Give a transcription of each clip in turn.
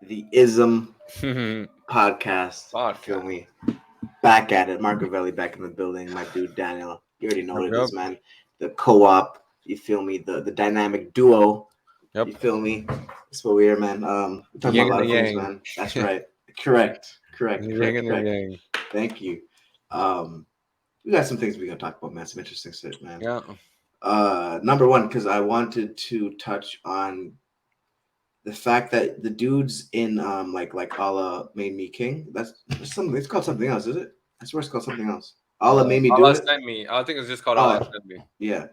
the Ism podcast. Feel me? Back at it. Marcovelli back in the building. My dude Daniel. You already know what it is, man. The co-op. You feel me? The dynamic duo. Yep. You feel me? That's what we're, man. We're talking about a lot of things, man. That's right. Correct. Thank you. We got some things we're gonna talk about, man. Some interesting shit, man. Yeah. Number one, because I wanted to touch on the fact that the dudes in like Allah made me king. That's something. It's called something else, is it? I swear it's called something else. Allah made me do Allah it. sent me. I think it's just called Allah sent me. Yeah.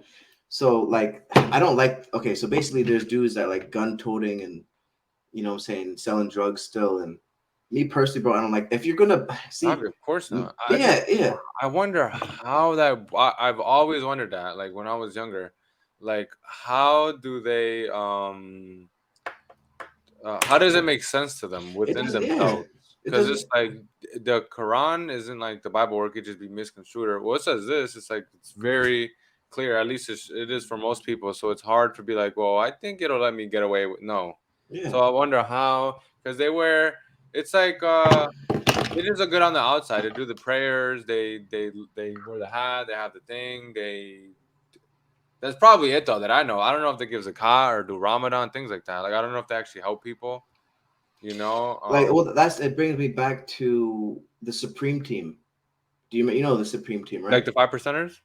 So like I don't like. Okay, so basically there's dudes that like gun toting and you know what I'm saying selling drugs still and. Me personally, bro, I don't like. If you're gonna see, of course not. Yeah. I wonder how that. I've always wondered that. Like when I was younger, like how do they? How does it make sense to them within themselves? Because it's like the Quran isn't like the Bible, where it could just be misconstrued. Or well, it says this. It's like it's very clear. At least it is for most people. So it's hard to be like, well, I think it'll let me get away with no. Yeah. So I wonder how, because they wear. It's like it is a good on the outside. They do the prayers. They wear the hat. They have the thing. That's probably it though that I know. I don't know if they give zakah or do Ramadan, things like that. Like I don't know if they actually help people. You know, like well, it brings me back to the Supreme Team. Do you know the Supreme Team, right? Like the 5%ers?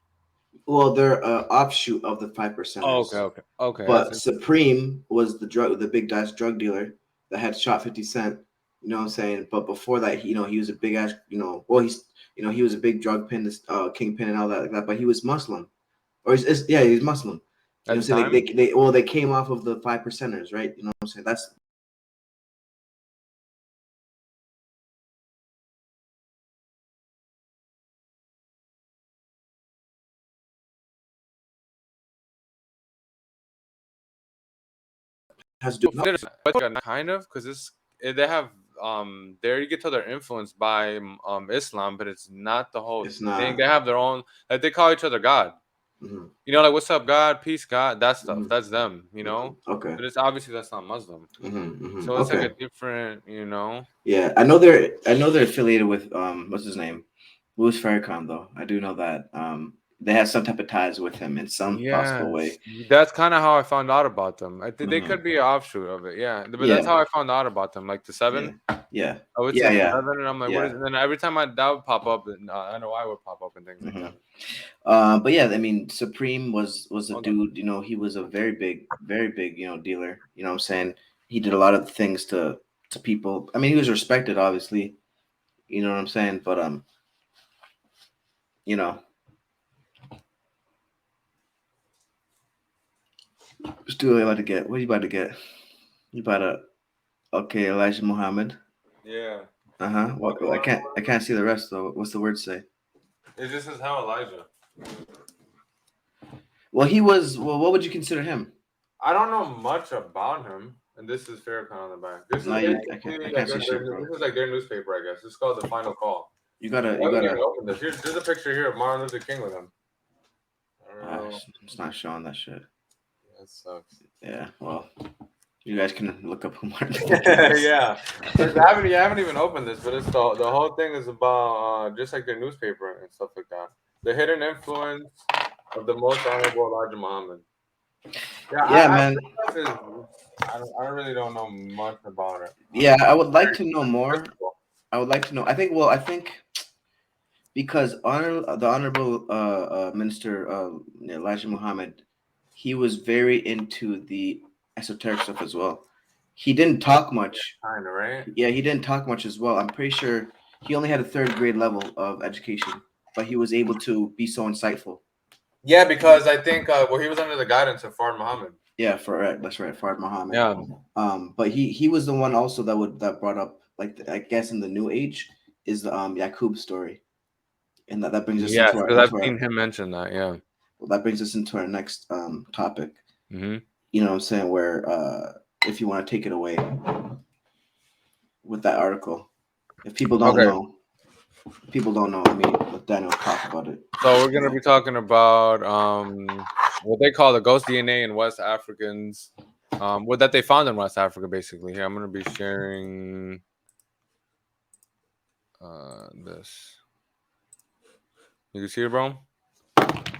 Well, they're an offshoot of the 5%ers. Oh, okay. But Supreme was the big drug dealer that had shot 50 Cent. You know what I'm saying? But before that, he was a big ass. He was a big drug kingpin and all that like that. But he was Muslim, or he's Muslim. You know, so they came off of the 5%ers, right? You know what I'm saying? That's has to do kind of because they have there you get to they're influenced by Islam, but it's not the whole thing. They have their own, like they call each other God. Mm-hmm. You know, like what's up, God, peace, God, that stuff. Mm-hmm. That's them. You know. Okay. But it's obviously that's not Muslim. Mm-hmm. So it's like a different, you know. Yeah, I know they're affiliated with what's his name, Louis Farrakhan though. I do know that they have some type of ties with him in some possible way. That's kind of how I found out about them. I think they could be an offshoot of it. Yeah, but that's how I found out about them. Like the 7. Yeah. I would say 7, and I'm like, what is it? And then every time that would pop up, and I know I would pop up and things like that. But yeah, I mean, Supreme was a dude. You know, he was a very big, dealer. You know what I'm saying? He did a lot of things to people. I mean, he was respected, obviously. You know what I'm saying? But you know, still about to get. What are you about to get? You about to? Okay, Elijah Muhammad. Yeah. What? I can't see the rest though. What's the word say? It just says how Elijah. Well, he was. Well, what would you consider him? I don't know much about him, and this is Farrakhan on the back. This is I can't see shit, bro. This is like their newspaper, I guess. It's called The Final Call. You gotta open this. There's a picture here of Martin Luther King with him. It's not showing that shit. That sucks. Yeah, well, you guys can look up who Martin Luther King is. Yeah. I haven't even opened this, but it's the whole thing is about just like their newspaper and stuff like that. The hidden influence of the most honorable Elijah Muhammad. Yeah, man. I really don't know much about it. Yeah, I would like to know more. I would like to know. I think because the honorable minister Elijah Muhammad, he was very into the esoteric stuff as well. He didn't talk much. Kind of, right? Yeah, he didn't talk much as well. I'm pretty sure he only had a 3rd grade level of education, but he was able to be so insightful. Yeah, because I think he was under the guidance of Fard Muhammad. Yeah, that's right, Fard Muhammad. Yeah. But he was the one also that brought up, like, I guess in the New Age is the Yaqub story, and that brings us. Yes, because I've seen him mention that. Yeah. Well, that brings us into our next topic. Mm-hmm. You know what I'm saying? Where if you want to take it away with that article, if people don't know. I mean, let Daniel talk about it. So we're gonna be talking about what they call the ghost DNA in West Africans. What that they found in West Africa, basically. Here, I'm gonna be sharing this. You can see it, bro.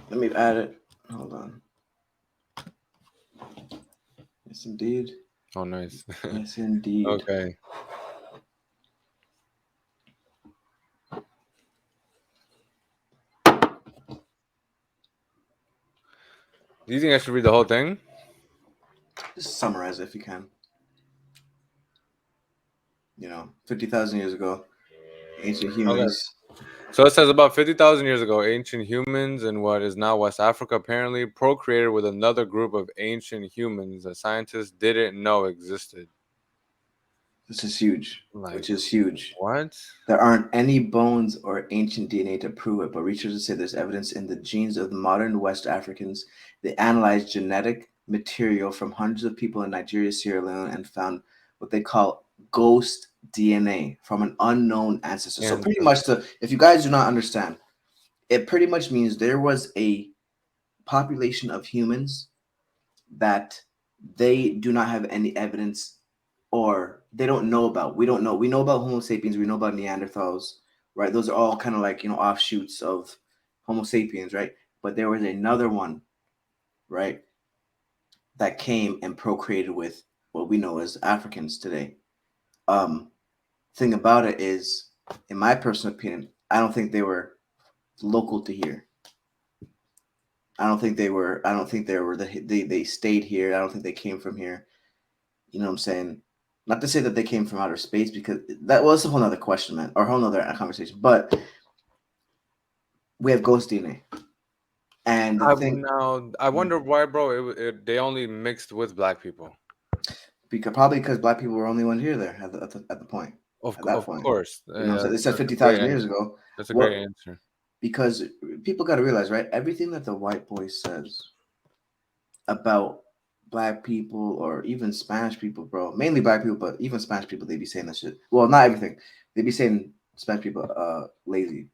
Let me add it. Hold on. Yes, indeed. Oh, nice. Yes, indeed. Okay. Do you think I should read the whole thing? Just summarize it if you can. 50,000 years ago, ancient humans. So it says about 50,000 years ago, ancient humans in what is now West Africa apparently procreated with another group of ancient humans that scientists didn't know existed. This is huge, Like, which is huge. what? There aren't any bones or ancient DNA to prove it, but researchers say there's evidence in the genes of modern West Africans. They analyzed genetic material from hundreds of people in Nigeria, Sierra Leone, and found what they call ghost DNA from an unknown ancestor. So pretty much, if you guys do not understand, it pretty much means there was a population of humans that they do not have any evidence or they don't know about. We don't know. We know about Homo sapiens. We know about Neanderthals, right? Those are all kind of like, offshoots of Homo sapiens, right? But there was another one, right, that came and procreated with what we know as Africans today. Thing about it is, in my personal opinion, I don't think they were local to here. I don't think they were. They stayed here. I don't think they came from here. You know what I'm saying? Not to say that they came from outer space, because that's a whole nother question, man, or a whole nother conversation. But we have ghost DNA, and the thing, I wonder why, bro. They only mixed with black people. probably because black people were only one here there at the point. Of point. course, They said 50,000 years ago. That's a great answer. Because people got to realize, right? Everything that the white boy says about black people or even Spanish people, bro, mainly black people, but even Spanish people, they be saying that shit. Well, not everything. They be saying Spanish people lazy.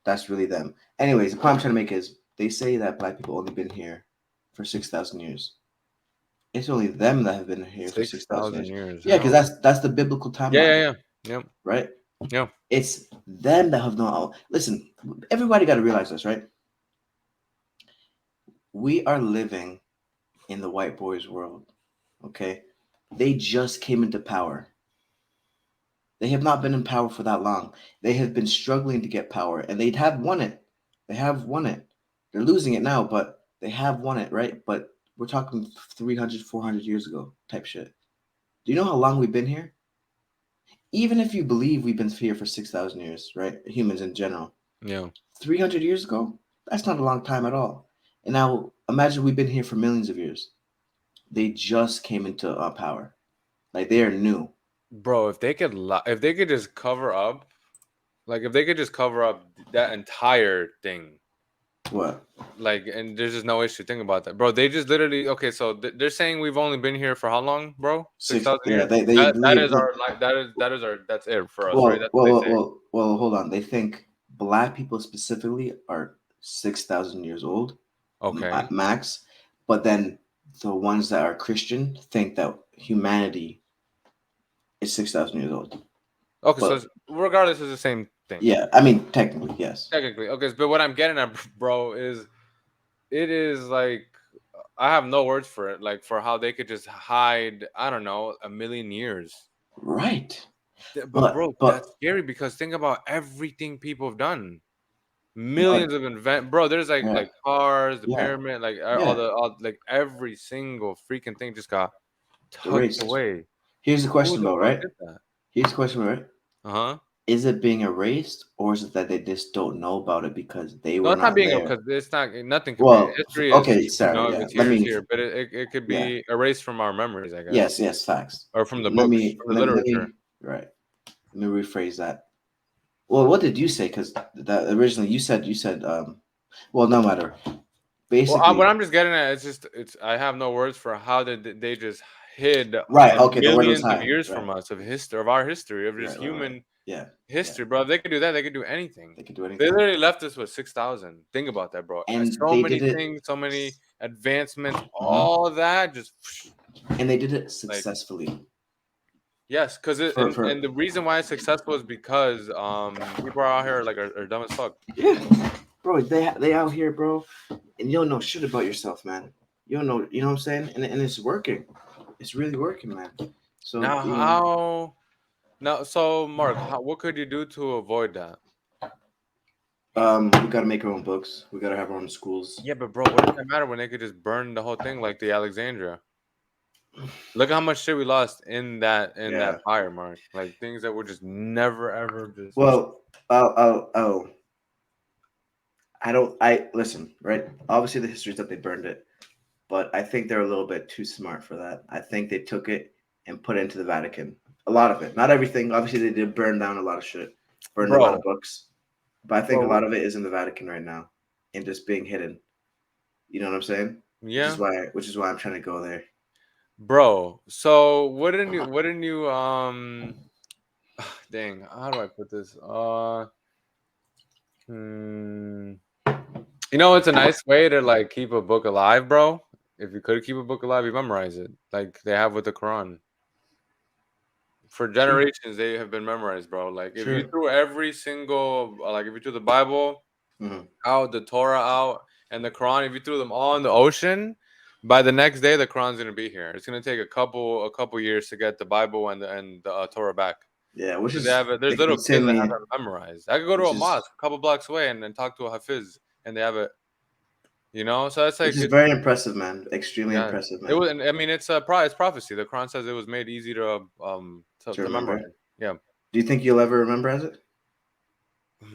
That's really them. Anyways, the point I'm trying to make is they say that black people only been here for 6,000 years. It's only them that have been here for 6,000 years. Yeah, because that's the biblical timeline. Yeah. Right? Yeah. It's them that have not. Listen, everybody got to realize this, right? We are living in the white boys' world. Okay? They just came into power. They have not been in power for that long. They have been struggling to get power, and they have won it. They have won it. They're losing it now, but they have won it, right? But we're talking 300, 400 years ago type shit. Do you know how long we've been here? Even if you believe we've been here for 6,000 years, right? Humans in general. Yeah. 300 years ago? That's not a long time at all. And now imagine we've been here for millions of years. They just came into power. Like, they are new. Bro, if they could just cover up, like if they could just cover up that entire thing. What? Like, and there's just no issue. Think about that, bro. They just literally so they're saying we've only been here for how long, bro? 6,000 years. That's it for us, right? That's well, hold on. They think black people specifically are 6,000 years old. Okay. Max, but then the ones that are Christian think that humanity is 6,000 years old. Okay, so regardless, it's the same thing. Yeah, I mean, technically, yes. Technically, okay. But what I'm getting at, bro, is it is like I have no words for it. Like for how they could just hide, I don't know, a million years. Right. But bro, that's scary because think about everything people have done. Millions of bro. There's like cars, the pyramid, like all like every single freaking thing just got tucked away. Here's the question, though, right? Here's the question, right? Is it being erased, or is it that they just don't know about it because they were not there? Because it's not nothing. Well, history is okay, sorry, here, but it could be erased from our memories, I guess. Yes, facts. Or from the books, from the literature. Right. Let me rephrase that. Well, what did you say? Because that originally you said well, no matter. Basically, what I'm just getting at it's I have no words for how did they just hid millions of years from us of our history of just human history, bro. If they could do that, they could do anything. They literally left us with 6,000. Think about that, bro. And so many things, so many advancements, all that just and they did it Like, successfully. yes, because For and the reason why it's successful is because people are out here like are dumb as fuck. yeah, bro, they out here, bro, and you don't know shit about yourself, man. You don't know, you know what I'm saying? And it's working. It's really working, man. So Now how now so Mark, what could you do to avoid that? we gotta make our own books. We gotta have our own schools. Yeah, but bro, what does that matter when they could just burn the whole thing like the Alexandria? Look how much shit we lost in Yeah. that fire, Mark. Like things that were just never ever just Well, I'll I don't. I listen. Right. Obviously, the history is that they burned it, but I think they're a little bit too smart for that. I think they took it and put it into the Vatican. A lot of it, not everything. Obviously, they did burn down a lot of shit, burned a lot of bro, books, but I think a bro. lot of it is in the Vatican right now and just being hidden. You know what I'm saying? Yeah, Which is why I'm trying to go there. bro. So wouldn't you dang, how do I put this? Hmm. You know, it's a nice way to like keep a book alive, bro. If you could keep a book alive, you memorize it, like they have with the Quran. For Sure, generations, they have been memorized, bro. Like if you sure. threw every single, like if you threw the Bible Hmm. out, the Torah out, and the Quran, if you threw them all in the ocean, by the next day, the Quran's gonna be here. It's gonna take a couple years to get the Bible and the Torah back. Yeah, which They is have it. There's they little kids send that have me, it memorized. I could go to which a is mosque a couple blocks away and then talk to a hafiz, and they have it. You know, so that's which like is it's very impressive, man. Extremely yeah. impressive, It man. was. I mean, it's prophecy. The Quran says it was made easy to To to memorize. remember. Yeah. Do you think you'll ever remember as it?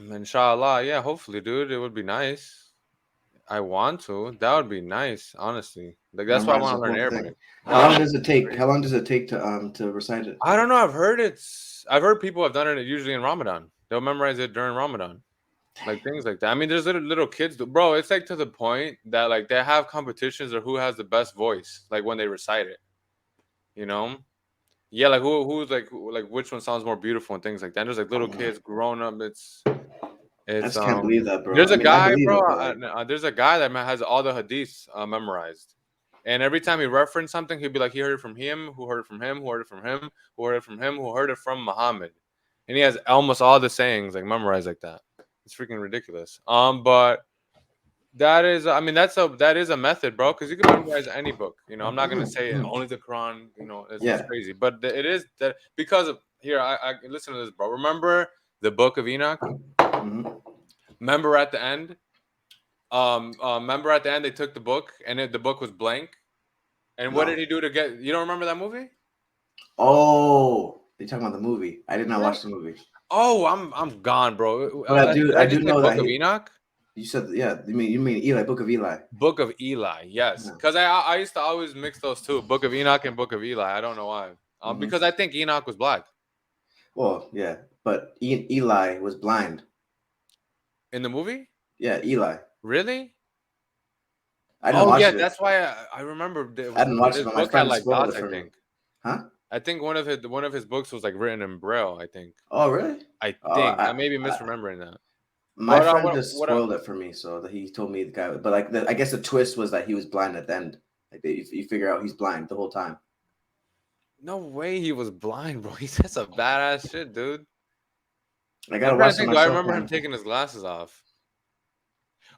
Inshallah, yeah, hopefully, dude. It would be nice. I want to. That would be nice, honestly. Like that's why I Memorize the want to learn whole thing. Arabic. How That long would does it be take? crazy. How long does it take to recite it? I don't know. I've heard people have done it usually in Ramadan. They'll memorize it during Ramadan. Like things like that. I mean, there's little kids, bro. It's like to the point that like they have competitions or who has the best voice, like when they recite it. You know? Yeah, like like which one sounds more beautiful and things like that. And there's like little Mhm. kids, grown up. I It's just can't believe that, bro. there's I a mean, I guy, believe bro. it, but like, There's a guy that has all the hadiths memorized, and every time he referenced something, he'd be like, he heard it from him, who heard it from him, who heard it from him, who heard it from him, who heard it from Muhammad, and he has almost all the sayings like memorized like that. It's freaking ridiculous. But that is, I mean, that is a method, bro, because you can memorize any book. You know, I'm not gonna mhm, say mhm. only the Quran. You know, it's Yeah. crazy, but it is that because of here. I listen to this, bro. Remember the Book of Enoch? Mhm. Remember at the end? Remember at the end they took the book and the book was blank. And what did No. he do to get? You don't remember that movie, Oh, you're talking about the movie. I did not bro? watch the movie, Oh, I'm gone, bro. but Did I I do just say know that Book of he. Enoch? You said yeah. You mean Eli, Book of Eli? Book of Eli, yes. Yeah. Because I used to always mix those two, Book of Enoch and Book of Eli. I don't know why. Hmm. Because I think Enoch was black Well, yeah, but Eli was blind. in the movie. Yeah, Eli. Really? I didn't Oh watch yeah, it. that's why I remember I didn't watch it, his but my book had friend like spoiled it dots. I for me. think. Huh? I think one of his books was like written in Braille. I think. Oh, really? I Oh, think I may be misremembering that. my But friend what just what spoiled it for me, so that he told me the guy. But like, I guess the twist was that he was blind at the end. Like, you figure out he's blind the whole time. No way he was blind, bro. He said some badass shit, dude. I I'm gotta trying to watch it think. Do I myself, remember him man. taking his glasses off?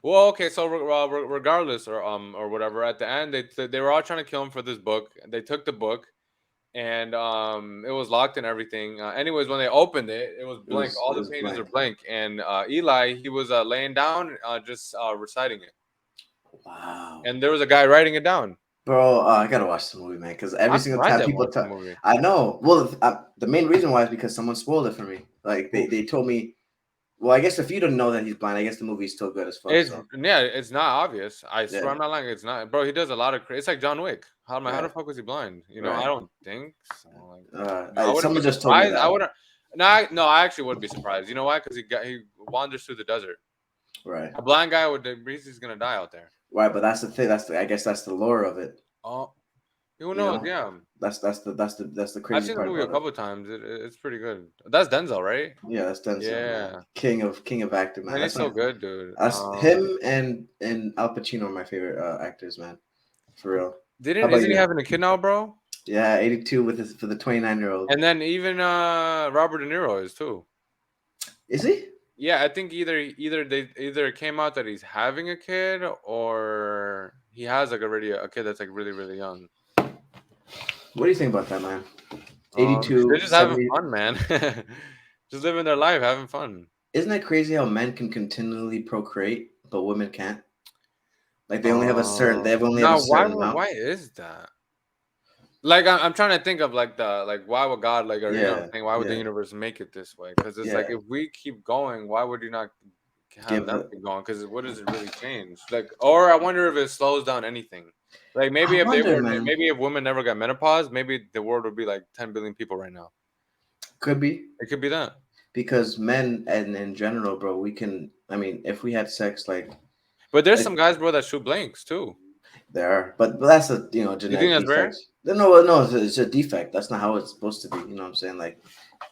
Well, okay. So regardless, or whatever. At the end, they were all trying to kill him for this book. They took the book, and it was locked and everything. Anyways, when they opened it, it was blank. All It the was pages are blank. blank. And Eli, he was laying down, just reciting it. Wow. And there was a guy writing it down. Bro, I gotta watch the movie, man. Because every I'm single surprised time I people watched the talk, movie. I know. Well, the main reason why is because someone spoiled it for me. Like Oof. they told me. Well, I guess if you don't know that he's blind, I guess the movie's still good as fuck. It's So yeah, it's not obvious. I swear yeah, I'm not lying. It's not, bro. He does a lot of. It's like John Wick. How the right, fuck was he blind? You know, I right. don't think so. Like, I wouldn't be Someone just told me surprised. I that. wouldn't. No, I actually would be surprised. You know why? Because he wanders through the desert. Right, A blind guy he's gonna die out there. right. But that's the thing. I guess that's the lore of it. Oh, who You knows? know, Yeah, that's the I've crazy seen the part movie a about it. couple times. It's pretty good. That's Denzel, right? Yeah, that's Denzel, man. Yeah, King of acting, man. man, he's so good, dude. That's him and Al Pacino are my favorite actors, man. For real. Didn't about isn't he you? having a kid now, bro? Yeah, 82 with his for the 29-year-old. And then even Robert De Niro is too. Is he? Yeah, I think either it came out that he's having a kid or he has like already a kid that's like really really young. What do you think about that, man? They're 82, just having 70. fun, man. Just living their life, having fun. Isn't that crazy how men can continually procreate, but women can't? Like they only have a certain, they have only have a Now certain amount. why is that? Like I'm trying to think of like the like why would God like or you know what I'm Yeah, saying, why would the yeah, universe make it this way? Because it's like yeah. if we keep going, why would you not have Give them the. keep going? Because what does it really change? Like, or I wonder if it slows down anything. Like I maybe if they wonder, were man. maybe if women never got menopause, maybe the world would be like 10 billion people right now. Could be It could be that. because men and in general, bro, we can. I mean, if we had sex, But there's like some guys, bro, that shoot blanks too. there are, but that's a You think genetic that's defect. rare? No, it's a defect. That's not how it's supposed to be. You know what I'm saying? Like,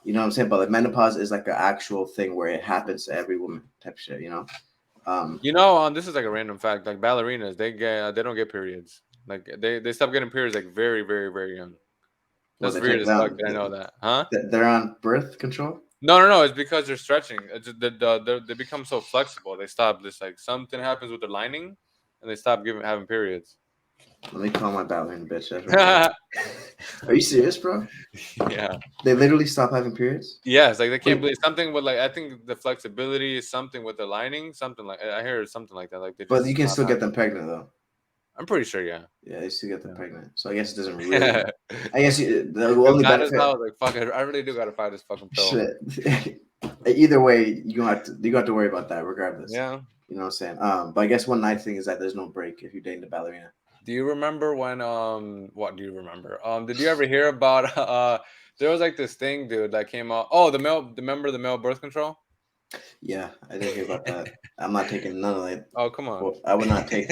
you know what I'm saying? But like menopause is like an actual thing where it happens to every woman type shit. You know? Um, You know, this is like a random fact. Like ballerinas, they don't get periods. Like they stop getting periods like very very very young. well, That's they weird take as fuck. them. That I know that, huh? They're on birth control. No. It's because they're stretching. It's just they become so flexible. They stop. This like something happens with the lining, and they stop having periods. Let me call my ballerina bitch. That's right now. Are you serious, bro? Yeah. They literally stop having periods. Yes, like they can't Wait, believe something with like I think the flexibility is something with the lining, something like I hear something like that. Like they but you just can stop still get having. them pregnant though. I'm pretty sure, yeah. Yeah, you still get them Yeah. pregnant. So I guess it doesn't really. I guess the If only that is how, benefit. like, fuck it, I really do gotta find this fucking pill. Shit. Either way, you got to worry about that regardless. Yeah. You know what I'm saying? But I guess one nice thing is that there's no break if you're dating the ballerina. Do you remember when what do you remember? Did you ever hear about there was like this thing, dude, that came out. Oh, remember the male birth control? Yeah, I did hear about that. I'm not taking none of that. Oh, come on. Well, I would not take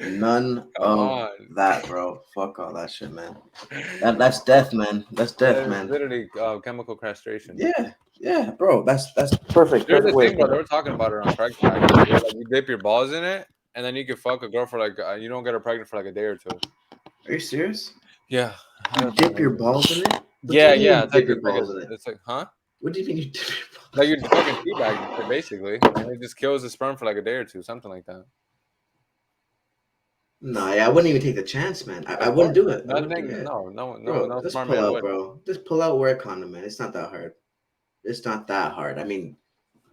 none Come of on. that, bro. Fuck all that shit, man. That's death, man. That's death, That is man. literally chemical castration. Yeah, yeah, bro. That's perfect. There's Perfect a way to thing, bro. put They it. were talking about it on Craig Facts. Where, like, you dip your balls in it, and then you can fuck a girl for like you don't get her pregnant for like a day or two. Are you serious? Yeah, I had You a friend dip that your was balls in it? What do yeah, you yeah. mean dip your balls in it? It's like, huh? What do you mean you dip your Like balls? you're fucking teabag the shit, basically, and it just kills the sperm for like a day or two, something like that. No, yeah, I wouldn't even take the chance, man. I Of wouldn't course, do it. I wouldn't do nothing. it. No Bro, just smart pull man out, would. bro. Just pull out, wear a condom, man. It's not that hard. It's not that hard. I mean,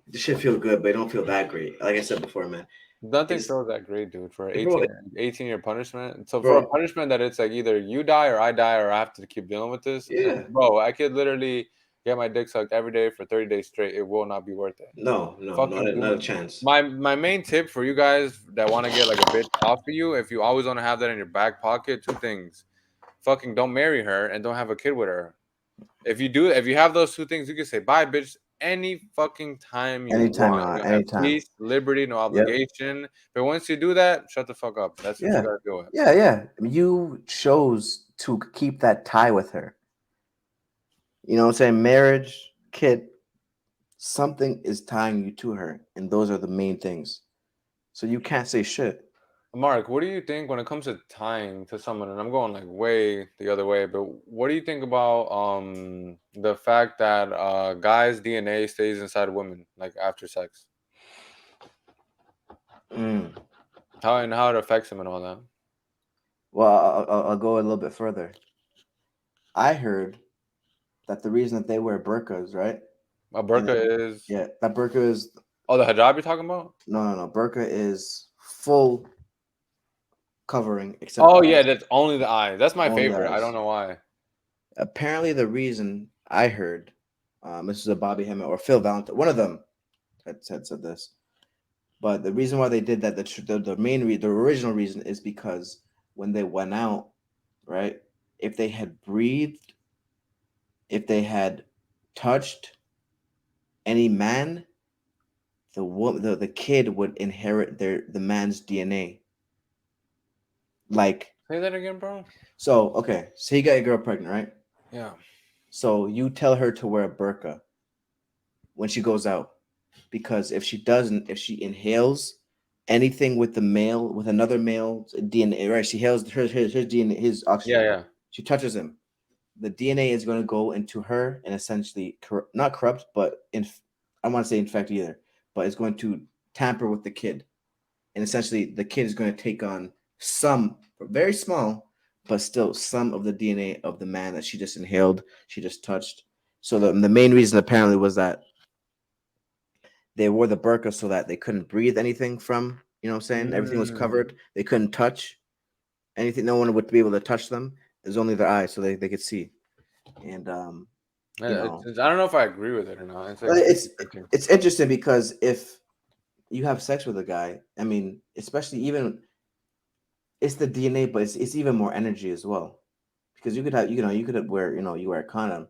the shit feel good, but it don't feel that great. Like I said before, man. Nothing It's feels that great, dude, for bro, 18-year punishment. So for a bro. punishment that it's like either you die or I die or I have to keep dealing with this, Yeah. bro, I could literally get my dick sucked every day for 30 days straight. It will not be worth it. No, no, Fucking not a do chance. my main tip for you guys that want to get like a bitch off of you, if you always want to have that in your back pocket, two things. Fucking don't marry her and don't have a kid with her. If you have those two things, you can say bye, bitch, any fucking time you Anytime you want. want, You'll have anytime. peace, liberty, no Yep. obligation. But once you do that, shut the fuck up. That's what you Yeah. gotta do it. Yeah, yeah. You chose to keep that tie with her. You know what I'm saying? Marriage, kid, something is tying you to her, and those are the main things. So you can't say shit. Mark, what do you think when it comes to tying to someone? And I'm going like way the other way, but what do you think about the fact that guys' DNA stays inside women like after sex? Mm. How it affects them and all that? Well, I'll go a little bit further. I heard that the reason that they wear burqas, right? A And burqa is yeah, that burqa is oh the hijab you're talking about? no. Burqa is full covering except Oh the yeah, eyes. that's only the eyes. That's my Only the favorite. I eyes. don't know why. Apparently, the reason I heard, this is a Bobby Hemmett or Phil Valentine, one of them said this. But the reason why they did that, the original reason is because when they went out, right? If they had breathed, if they had touched any man, the kid would inherit the man's DNA. Like Say that again, bro. so, okay. So you got your girl pregnant, right? Yeah. So you tell her to wear a burqa when she goes out, because if she doesn't, if she inhales anything with the male with another male DNA, right? She hails her DNA, his Yeah, oxygen. yeah. She touches him. The DNA is going to go into her and essentially not corrupt, but I don't want to say infect either, but it's going to tamper with the kid, and essentially the kid is going to take on some very small, but still some of the DNA of the man that she just inhaled, she just touched. So the main reason apparently was that they wore the burqa so that they couldn't breathe anything from, you know what I'm saying? Everything was Mm. covered. They couldn't touch anything. No one would be able to touch them. It was only their eyes, so they could see. And you know, I don't know if I agree with it or not. It's like it's 50-50. it's interesting because if you have sex with a guy, I mean, especially even it's the DNA, but it's even more energy as well. Because you could have, you could wear, you wear a condom,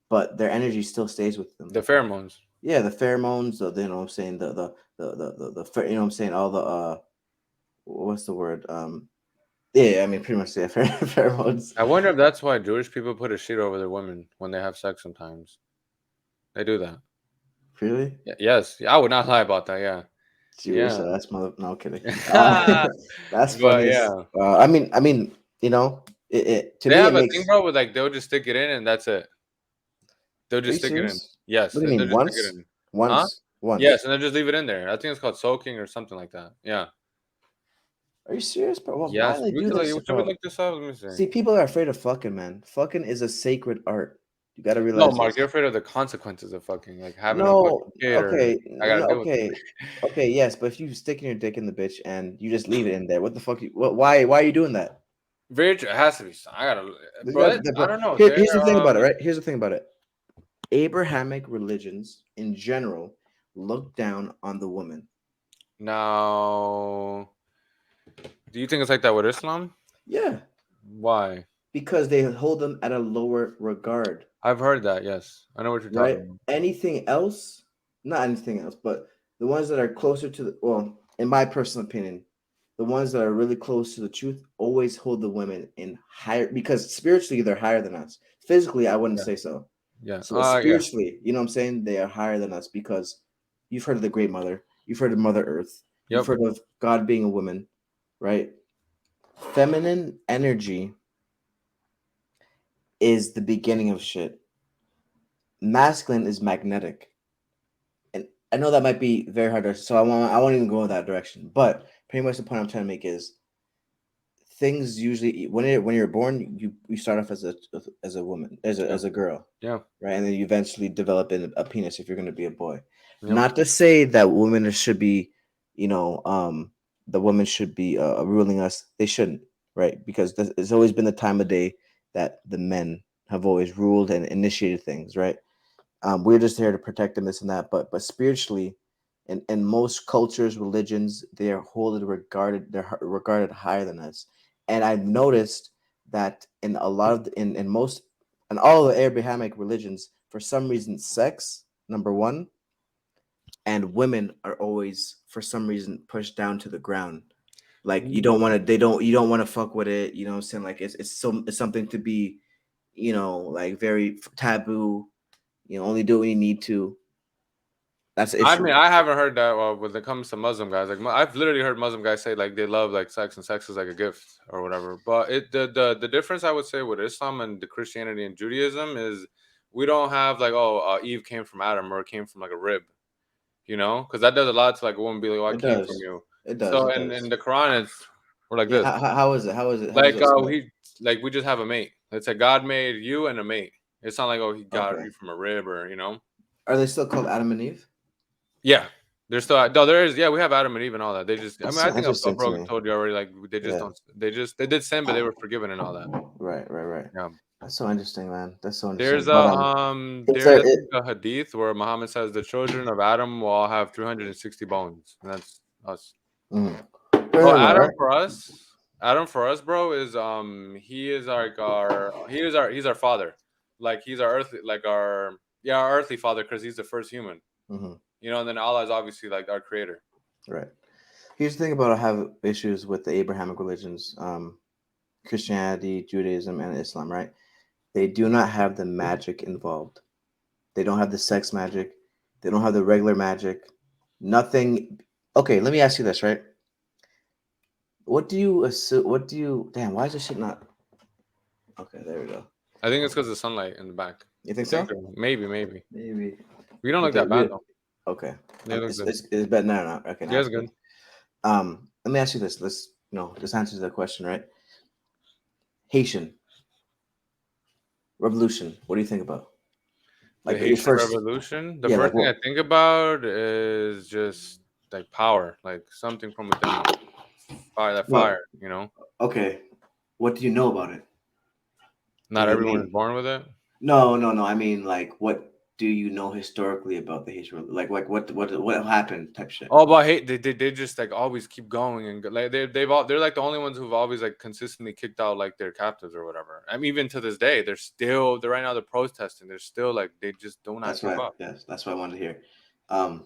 but their energy still stays with them. The pheromones. Yeah, the pheromones, you know what I'm saying, you know what I'm saying, all the what's the word? Yeah, I mean, pretty much, yeah, pheromones. I wonder if that's why Jewish people put a sheet over their women when they have sex. Sometimes they do that. Really? Yes, I would not lie about that. Yeah, Jewish? yeah. That's mother. No kidding. That's But funny. As, yeah, I mean, to they me, it have a makes. thing, bro. With like they'll just stick it in and that's it. They'll Are just you stick it in. serious? Yes, What do you they'll mean? just stick it Once? in. Huh? Once? Yes, Once? and they'll just leave it in there. I think it's called soaking or something like that. Yeah. Are you serious, bro? Why Yes, do they we do could this, should we bro? look this up? Let me see. See, people are afraid of fucking, man. Fucking is a sacred art. You got to No, realize Mark, you're this. afraid of the consequences of fucking, like having a No, fucking kid, or okay, I gotta no, deal with it. okay, yes, but if you sticking your dick in the bitch and you just leave it in there, what the fuck? Why are you doing that? Very true. It has to be. I gotta, You bro. got- I don't know. here's the thing about it, right? Here's the thing about it. Abrahamic religions in general look down on the woman. Now, do you think it's like that with Islam? Yeah, Why? because they hold them at a lower regard, I've heard that. Yes, I know what you're talking right? about. Anything else, not anything else, but the ones that are closer to the, well, in my personal opinion, the ones that are really close to the truth always hold the women in higher, because spiritually they're higher than us. Physically, I wouldn't Yeah, say so. yeah. So, but Yeah. spiritually, you know what I'm saying? They are higher than us because you've heard of the Great Mother, you've heard of Mother Earth, you've Yep. heard of God being a woman, right? Feminine energy is the beginning of shit. Masculine is magnetic. And I know that might be very hard to, so I won't even go in that direction. But pretty much the point I'm trying to make is things usually when you're born, you start off as a woman, Yeah. as a girl, Yeah. right? And then you eventually develop in a penis if you're going to be a boy. Yep. Not to say that women should be, the women should be ruling us. They shouldn't, right? Because it's always been the time of day that the men have always ruled and initiated things, right? We're just here to protect them, this and that. But spiritually, in most cultures, religions, they are holding regarded, they're regarded higher than us. And I've noticed that in a lot of in most in all the Abrahamic religions, for some reason, sex number one, and women are always for some reason pushed down to the ground. Like you don't want to, you don't want to fuck with it. You know what I'm saying? Like it's something to be, like very taboo. Only do it when you need to. That's the I issue. mean, I haven't heard that when it comes to Muslim guys. Like, I've literally heard Muslim guys say like they love like sex and sex is like a gift or whatever. But the difference I would say with Islam and the Christianity and Judaism is we don't have like Eve came from Adam or came from like a rib, because that does a lot to like a woman be like, oh, I It came from does. you. It does. So It in does. the Quran it's we're like Yeah. this, How is it? How is it? How does like it spell? we just have a mate. It's like God made you and a mate. It's not like he got Okay. you from a rib or. Are they still called Adam and Eve? Yeah, there's still no. There is. Yeah, we have Adam and Eve and all that. They just. I That's mean, so I think a interesting to bro me. told you already. Like they just Yeah. don't. They did sin, but they were forgiven and all that. Right. Right. Right. Yeah. That's so interesting, man. That's so There's interesting. a But it's there's a I it. think a hadith where Muhammad says the children of Adam will all have 360 bones, and that's us. Mm. Bro, No, right? Adam for us, bro, is he is like he's our father, like he's our earthly like our earthly father because he's the first human, Hmm. and then Allah is obviously like our creator. Right. Here's the thing about I have issues with the Abrahamic religions, Christianity, Judaism, and Islam. Right? They do not have the magic involved. They don't have the sex magic. They don't have the regular magic. Nothing. Okay, let me ask you this, right? What do you assume? What do you? Damn, why is this shit not? Okay, there we go. I think it's because of the sunlight in the back. You think I think so? so. Maybe. Maybe. We don't But look that bad though. okay. They look good. It's better now. Okay, now Yeah, it's it's good. good. Let me ask you this. This answers the question, right? Haitian Revolution. What do you think about? The Like your Haitian first, Revolution. The yeah, like first thing I what? think about is just like power, like something from within them. Fire, that Well, fire. You know, okay. What do you know about it? not Like the everyone is main. born with it. No. I mean, like, what do you know historically about the Haitian? Like what happened? Type shit. Oh, but hate they just like always keep going and like they're like the only ones who've always like consistently kicked out like their captives or whatever. I mean, even to this day, they're right now they're protesting. They're still like they just do not That's give why. up. Yes, that's what I wanted to hear. Um,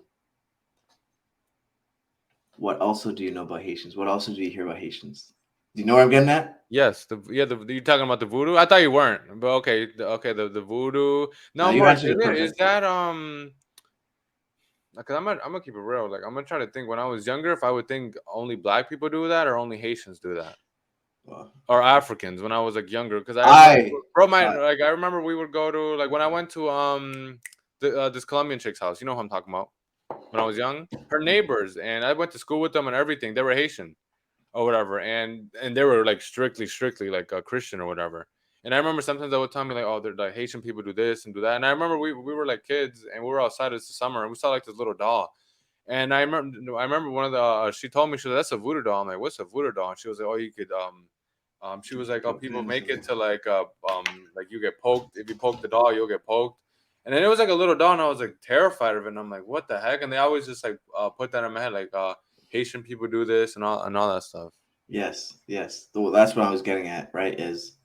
what also do you know about Haitians? What also do you hear about Haitians? Do you know where I'm getting at? Yes, you're talking about the voodoo. I thought you weren't, but okay, the voodoo. No, No, you Mark, answered it is perfect. that Because I'm gonna keep it real. Like I'm gonna try to think when I was younger if I would think only black people do that or only Haitians do that. Well, Or Africans when I was like younger, because I remember, I, bro, my I like I remember we would go to like when I went to this Colombian chick's house. You know who I'm talking about? When I was young, her neighbors, and I went to school with them and everything. They were Haitian or whatever, and they were like strictly like a Christian or whatever. And I remember sometimes they would tell me like, oh, they're like Haitian people do this and do that. And I remember we were like kids and we were outside. It's the summer and we saw like this little doll. And I remember one of the she told me she was like, that's a voodoo doll. I'm like, what's a voodoo doll? And she was like, oh, you could she was like, oh, people make it to like you get poked. If you poke the doll, you'll get poked. And then it was like a little doll, and I was like terrified of it. And I'm like, what the heck? And they always just like put that in my head, like Haitian people do this and all that stuff. yes. Well, that's what I was getting at. Right? Is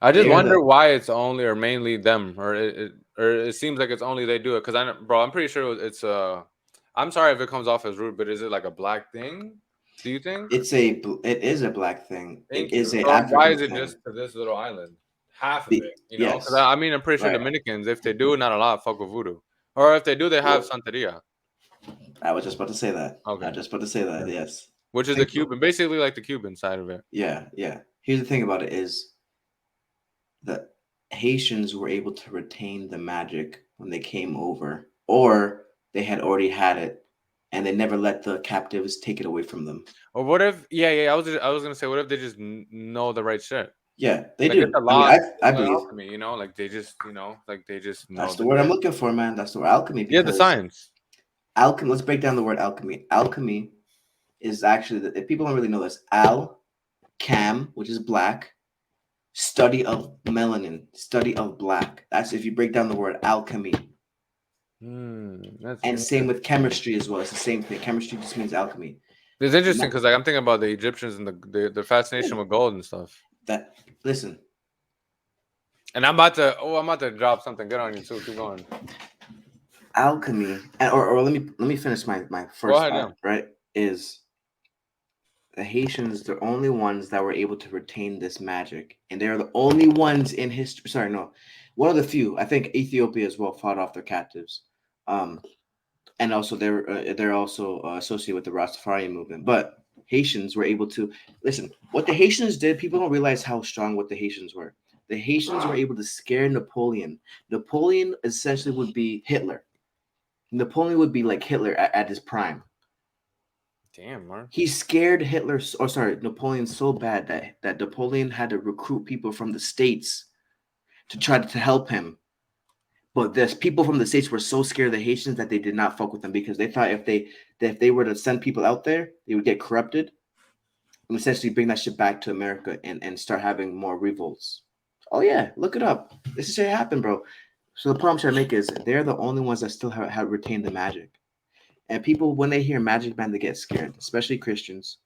I just they're wonder the why it's only or mainly them, or it seems like it's only they do it. Because bro, I'm pretty sure it's I'm sorry if it comes off as rude, but is it like a black thing? Do you think? it is a black thing. It Thank is you. a So why African is it thing. just to this little island? Half of Be, it, you know? Because yes. I mean, I'm pretty sure Right. Dominicans, if they do, not a lot fuck with voodoo, or if they do, they have Well, Santeria. I was just about to say that. I Okay, was just about to say that. yeah. Yes. Which is the Think. Cuban, basically like the Cuban side of it. Yeah. Here's the thing about it is the Haitians were able to retain the magic when they came over, or they had already had it, and they never let the captives take it away from them. Or what if? Yeah. I was gonna say, what if they just know the right shit? Yeah, they Like it's do. a I mean, lot. I It's like believe alchemy, you know? Like they just, like they just know that's the the word I'm shit. looking for, man. That's the word alchemy Yeah, the because science. alchemy. Let's break down the word alchemy. Alchemy is actually if people don't really know this, cam, which is black, study of melanin, study of black. That's if you break down the word alchemy. That's And same interesting. with chemistry as well. It's the same thing. Chemistry just means alchemy. It's interesting because like I'm thinking about the Egyptians and the fascination with gold and stuff. That listen, And I'm about to drop something good on you too. Keep going. alchemy, or let me finish my Go first ahead, yeah. thought. Right, is the Haitians the only ones that were able to retain this magic, and they're the only ones in history. Sorry, no, one of the few. I think Ethiopia as well fought off their captives, um, and also they're also associated with the Rastafarian movement. But Haitians were able to listen. What the Haitians did, people don't realize how strong what the Haitians were. The Haitians were able to scare Napoleon. Napoleon essentially would be Hitler. Napoleon would be like Hitler at his prime. Damn, Mark. He scared Hitler, or sorry, Napoleon so bad that Napoleon had to recruit people from the states to try to help him. But there's people from the states were so scared of the Haitians that they did not fuck with them because they thought if they were to send people out there, they would get corrupted and essentially bring that shit back to America and start having more revolts. Oh yeah, look it up. This is shit happened, bro. So the point I'm trying to make is they're the only ones that still have retained the magic. And people, when they hear Magic Man, they get scared, especially Christians.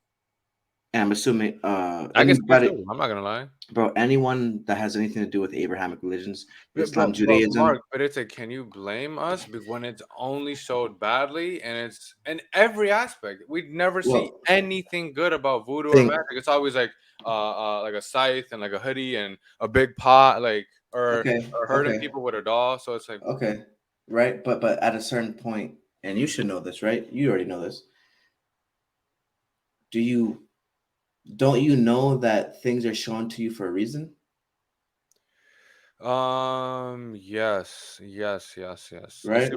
And I'm assuming I get scared anybody, too. I'm not gonna lie. bro, anyone that has anything to do with Abrahamic religions, Yeah, Islam, but Judaism, Mark, but it's like, can you blame us when it's only showed badly and it's in every aspect? We'd never see well, anything good about voodoo or think, magic. It's always like a scythe and like a hoodie and a big pot, like or okay, or hurting okay, people with a doll. So it's like, okay, right? But at a certain point, and you should know this, right? You already know this. Do you don't you know that things are shown to you for a reason, Yes, yes, yes, yes. right?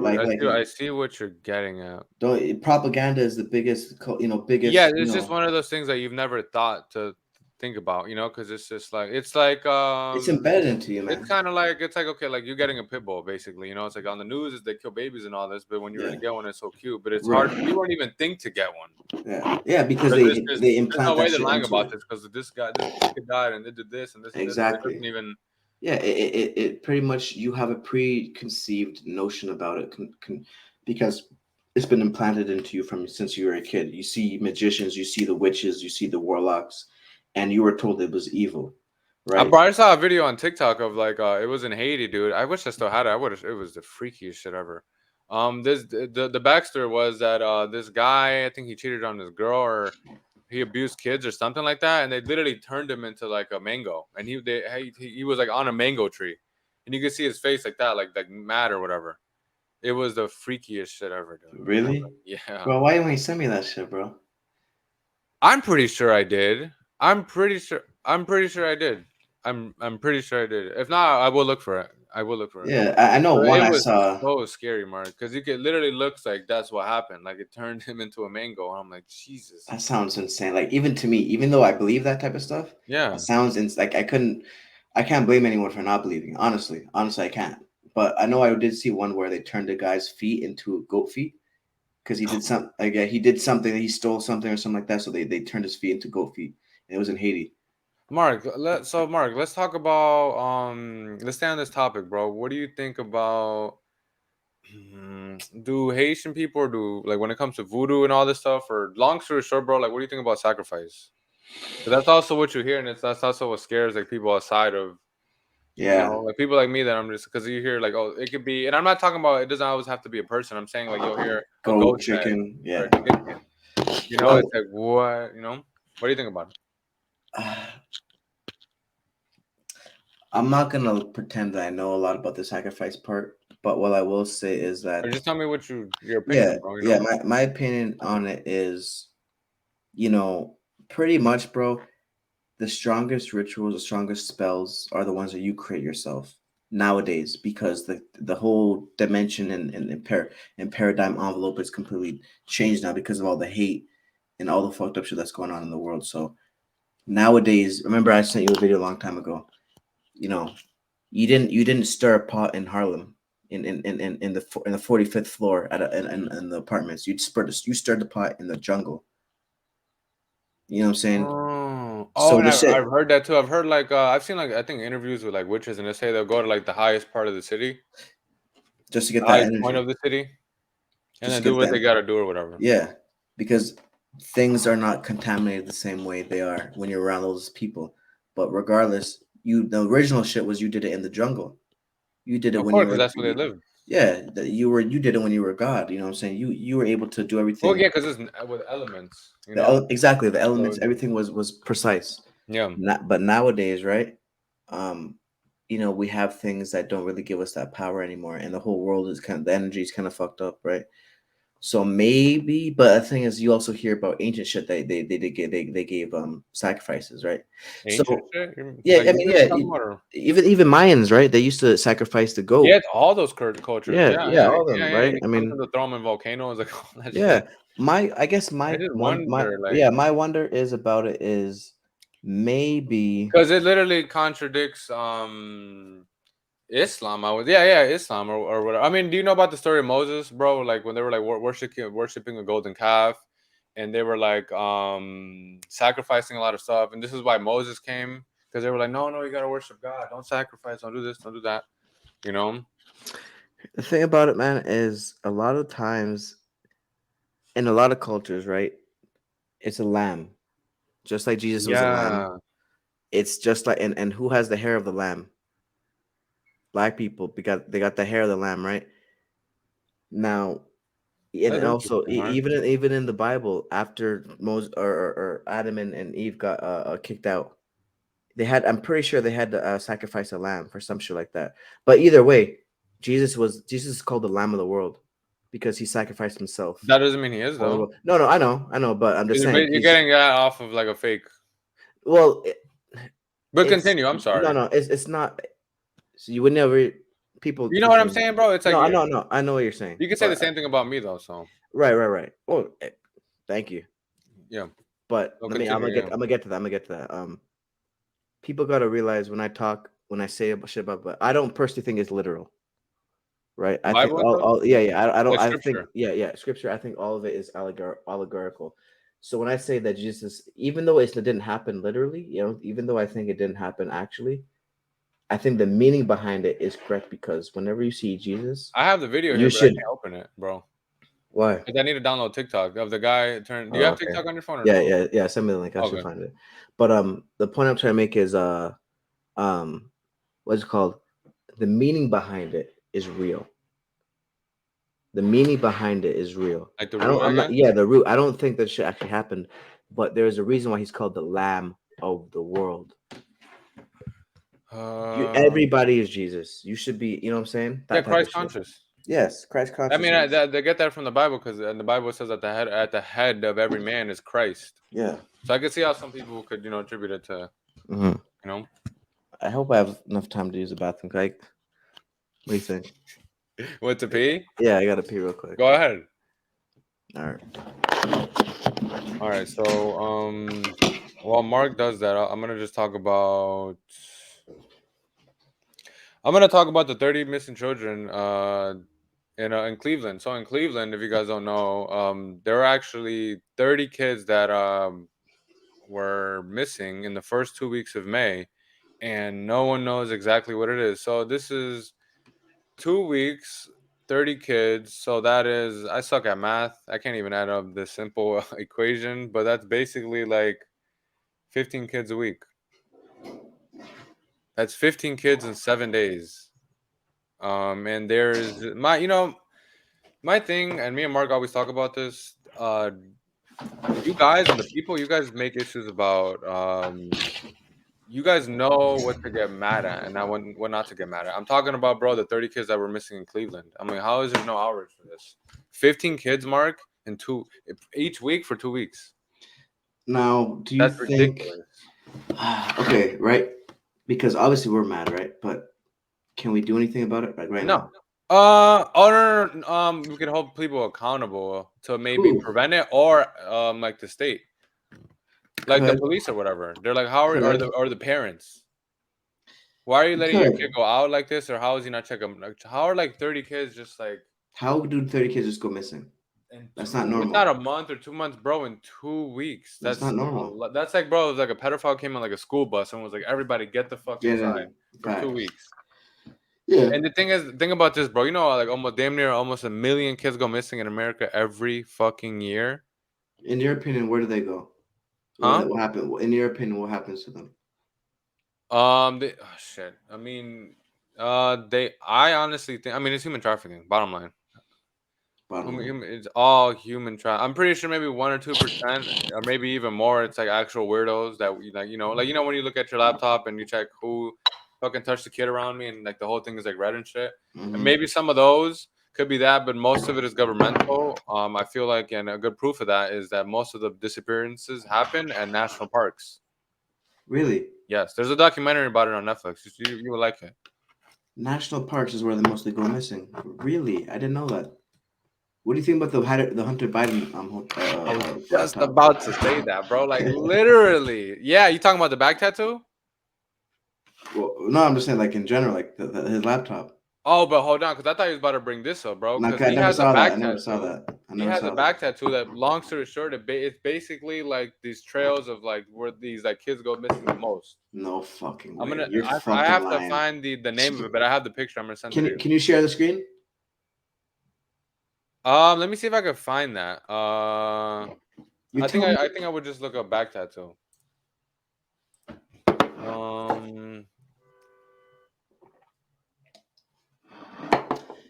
I see what you're getting at. don't propaganda is the biggest, Yeah, biggest, it's just one of those things that you've never thought to think about, because it's just like it's embedded into you, it's man. kind of like it's like okay, like you're getting a pit bull basically, it's like on the news is they kill babies and all this, but when you really Yeah, get one, it's so cute, but it's hard. right. You won't even think to get one Yeah, because because it's just they there's no implant way that they're shit lying into about it. this because this kid died and they did this and this and this, but it Exactly. doesn't even. Yeah, it pretty much you have a preconceived notion about it, because it's been implanted into you from since you were a kid. You see magicians, you see the witches, you see the warlocks, and you were told it was evil, right? I saw a video on TikTok of like it was in Haiti, dude. I wish I still had it. I would have. It was the freakiest shit ever. This the backstory was that this guy, I think he cheated on his girl or he abused kids or something like that, and they literally turned him into like a mango, and he was like on a mango tree, and you could see his face like that, like mad or whatever. It was the freakiest shit ever, dude. Really, Yeah, bro? Why didn't you send me that shit, bro? I'm pretty sure I did. I'm pretty sure. I'm pretty sure I did. I'm pretty sure I did. If not, I will look for it. I will look for it. Yeah, I know But one it I was saw. so scary, Mark, because you could literally looks like that's what happened. Like it turned him into a mango, and I'm like, Jesus. That sounds insane. Like even to me, even though I believe that type of stuff, Yeah. it sounds like I can't blame anyone for not believing. Honestly, I can't. But I know I did see one where they turned a guy's feet into goat feet because he did some like he did something, he stole something or something like that. So they turned his feet into goat feet, and it was in Haiti. Mark, let's talk about let's stay on this topic, bro. What do you think about do Haitian people or do like when it comes to voodoo and all this stuff or long story short, bro, like what do you think about sacrifice? 'Cause that's also what you hear and that's also what scares like people outside of Yeah, like people like me that I'm just because you hear like oh it could be and I'm not talking about it doesn't always have to be a person. I'm saying like you'll hear a goat, ghost head chicken. or Yeah. a chicken head. Well, It's like what what do you think about it? I'm not gonna pretend that I know a lot about the sacrifice part, but what I will say is Or that just tell me what your yeah, opinion, bro. yeah, my opinion on it is, you know, pretty much, bro. The strongest rituals, the strongest spells are the ones that you create yourself nowadays because the whole dimension and paradigm envelope is completely changed now because of all the hate and all the fucked up shit that's going on in the world. So nowadays, remember I sent you a video a long time ago. You know, you didn't stir a pot in Harlem in the 45th floor in the apartments. You stirred the pot in the jungle. You know what I'm saying? Oh, So and the I've shit heard that too. I've heard like I've seen like I think interviews with like witches, and they say they'll go to like the highest part of the city, just to get the that highest point of energy, the city, and just then to do get what they that. gotta do or whatever. Yeah, because things are not contaminated the same way they are when you're around those people. But regardless, the original shit was you did it in the jungle. You did it Of when course, you because were that's where they live. yeah, you did it when you were God. You know what I'm saying? You were able to do Well, everything. yeah, because it's with elements, you know. Exactly the elements, So everything was precise. yeah. Not, but nowadays, right? Um, we have things that don't really give us that power anymore, and the whole world is the energy is kind of fucked up, right? So maybe, but the thing is, you also hear about ancient shit that they gave sacrifices, right? Ancient So shit, yeah, like I what mean are you yeah, talking about? Or- even Mayans, right? They used to sacrifice the Yeah, goat. it's all those cultures. Yeah, Yeah, yeah, yeah, all of yeah, them, yeah. right? You I something mean, to throw them in volcanoes, like all that yeah. shit. I guess I just wonder, like, my wonder is about it is maybe because it literally contradicts Islam, Islam or whatever. I mean, do you know about the story of Moses, bro? Like when they were like worshiping a golden calf, and they were like sacrificing a lot of stuff, and this is why Moses came because they were like, no, you gotta worship God, don't sacrifice, don't do this, don't do that, you know? the thing about it, man, is a lot of times in a lot of cultures, right? It's a lamb, just like Jesus was a lamb. Yeah, It's just like and who has the hair of the lamb? Black people. Because they got the hair of the lamb, right? Now, and that's also interesting, Mark. even in the Bible, after Moses or Adam and Eve got kicked out, they had. I'm pretty sure they had to sacrifice a lamb for some shit like that. But either way, Jesus is called the Lamb of the world. because he sacrificed himself. That doesn't mean he is though. No, I know, but I'm just saying You're getting that off of like a fake. Well, But continue. I'm sorry. No, it's not. So you would never people. You know what I'm saying, bro? It's like no, I know what you're saying. You can say the same thing about me though. So right. Well, thank you. Yeah, but I'm gonna get to that. People gotta realize when I say shit about, but I don't personally think it's literal. Right, I think all I don't. I think scripture. I think all of it is allegorical. So when I say that Jesus, even though it didn't happen literally, even though I think it didn't happen actually, I think the meaning behind it is correct because whenever you see Jesus, I have the video here, but I can't open it, bro. Why? Because I need to download TikTok of the guy turn. Do you have TikTok on your phone? Or yeah. Send me the link. I should find it. But the point I'm trying to make is what's it called? The meaning behind it is real. The meaning behind it is real. Like the root, the root. I don't think that shit actually happened, but there's a reason why he's called the Lamb of the world. Everybody is Jesus. You should be, you know what I'm saying? Christ conscious. Yes, Christ conscious. I mean, they get that from the Bible because the Bible says that the head of every man is Christ. Yeah. So I can see how some people could, attribute it to, I hope I have enough time to use the bathroom. Like, what do you think? What, to pee? Yeah, I gotta pee real quick. Go ahead. All right. So, while Mark does that, I'm gonna just talk about. I'm gonna talk about the 30 missing children in Cleveland. So in Cleveland, if you guys don't know, there are actually 30 kids that were missing in the first 2 weeks of May, and no one knows exactly what it is. So this is 2 weeks, 30 kids. So that is, I suck at math. I can't even add up this simple equation, but that's basically like 15 kids a week. That's 15 kids in 7 days. And there's my thing, and me and Mark always talk about this. You guys and the people, you guys make issues about. You guys know what to get mad at and what not to get mad at. I'm talking about, bro, the 30 kids that were missing in Cleveland. I mean, how is there no outrage for this? 15 kids, Mark, in each week for 2 weeks. Now, do you think? Okay, right? Because obviously we're mad, right? But can we do anything about it right now? No. We can hold people accountable to maybe prevent it, or like the state, like the police or whatever. They're like, how are the parents? Why are you letting your kid go out like this, or how is he not checking? Like, how are like 30 kids just like? How do 30 kids just go missing? That's not normal. It's not a month or 2 months, bro. In 2 weeks, that's not normal. That's like, bro, it was like a pedophile came on like a school bus and was like, everybody get the fuck inside for 2 weeks. Yeah. And the thing about this, bro, like almost damn near almost 1 million kids go missing in America every fucking year. In your opinion, where do they go? What happened? In your opinion, what happens to them? Shit. I mean, I honestly think. I mean, it's human trafficking. Bottom line. It's all human trafficking. I'm pretty sure maybe 1 or 2%, or maybe even more. It's like actual weirdos that we like. When you look at your laptop and you check who fucking touched the kid around me, and like the whole thing is like red and shit. And maybe some of those could be that, but most of it is governmental. I feel like, and a good proof of that is that most of the disappearances happen at national parks. Really? Yes, there's a documentary about it on Netflix. You would like it. National parks is where they mostly go missing. Really? I didn't know that. What do you think about the Hunter Biden? I was just about to say that, bro. Like literally, yeah. You talking about the back tattoo? Well, no, I'm just saying, like in general, like his laptop. Oh, but hold on, because I thought he was about to bring this up, bro. Because I never saw that. He has a back tattoo that, long story short, it's basically like these trails of like where these like kids go missing the most. No fucking way. I have to find the name of it, but I have the picture. I'm gonna send it to you. Can you share the screen? Let me see if I can find that. I think I would just look up back tattoo.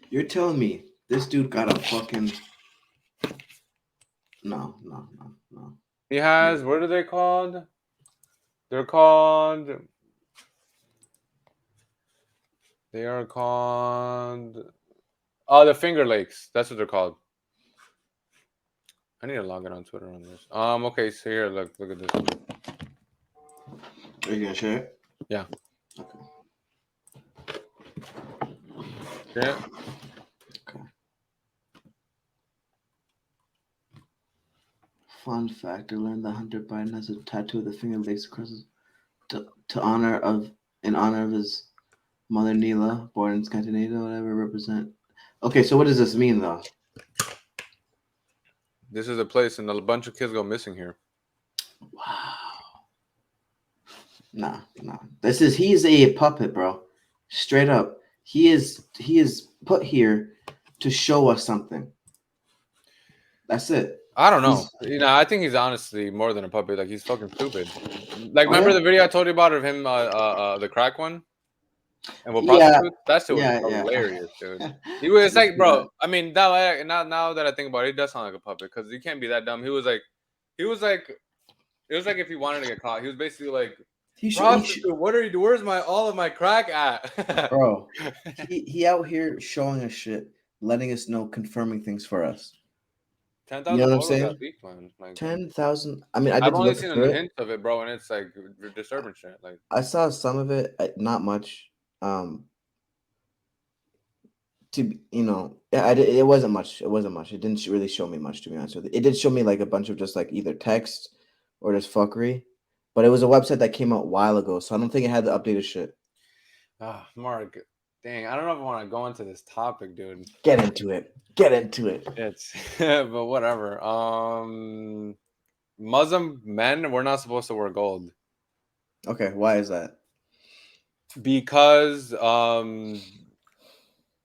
You're telling me this dude got a fucking no. He has, what are they called? They are called Oh, the Finger Lakes. That's what they're called. I need to log in on Twitter on this. Okay, so here, look at this. Are you gonna share it? Yeah. Okay. Yeah. Okay. Fun fact: I learned that Hunter Biden has a tattoo of the Finger Lakes across his, in honor of his mother Neela, born in Scandinavia, whatever represent. Okay, so what does this mean though? This is a place, and a bunch of kids go missing here. Wow. Nah. He's a puppet, bro. Straight up. He is put here to show us something. That's it. I don't know. I think he's honestly more than a puppet. Like, he's fucking stupid. Like, remember the video I told you about of him, the crack one? And what prostitutes? That shit was hilarious, dude. He was like, bro. I mean, now that I think about it, he does sound like a puppet because he can't be that dumb. It was like if he wanted to get caught. He was basically like, prostitute, what are you? Where's all of my crack at? Bro, he out here showing us shit, letting us know, confirming things for us. 10,000. You know what I'm saying? Like 10,000. I mean, I've only seen a hint of it, bro, and it's like disturbing shit. Like, I saw some of it, not much. It wasn't much. It wasn't much. It didn't really show me much, to be honest with you. It did show me like a bunch of just like either text or just fuckery. But it was a website that came out a while ago, so I don't think it had the updated shit. Mark, dang, I don't know if I want to go into this topic, dude. Get into it. It's but whatever. Muslim men, we're not supposed to wear gold. Okay, why is that? Because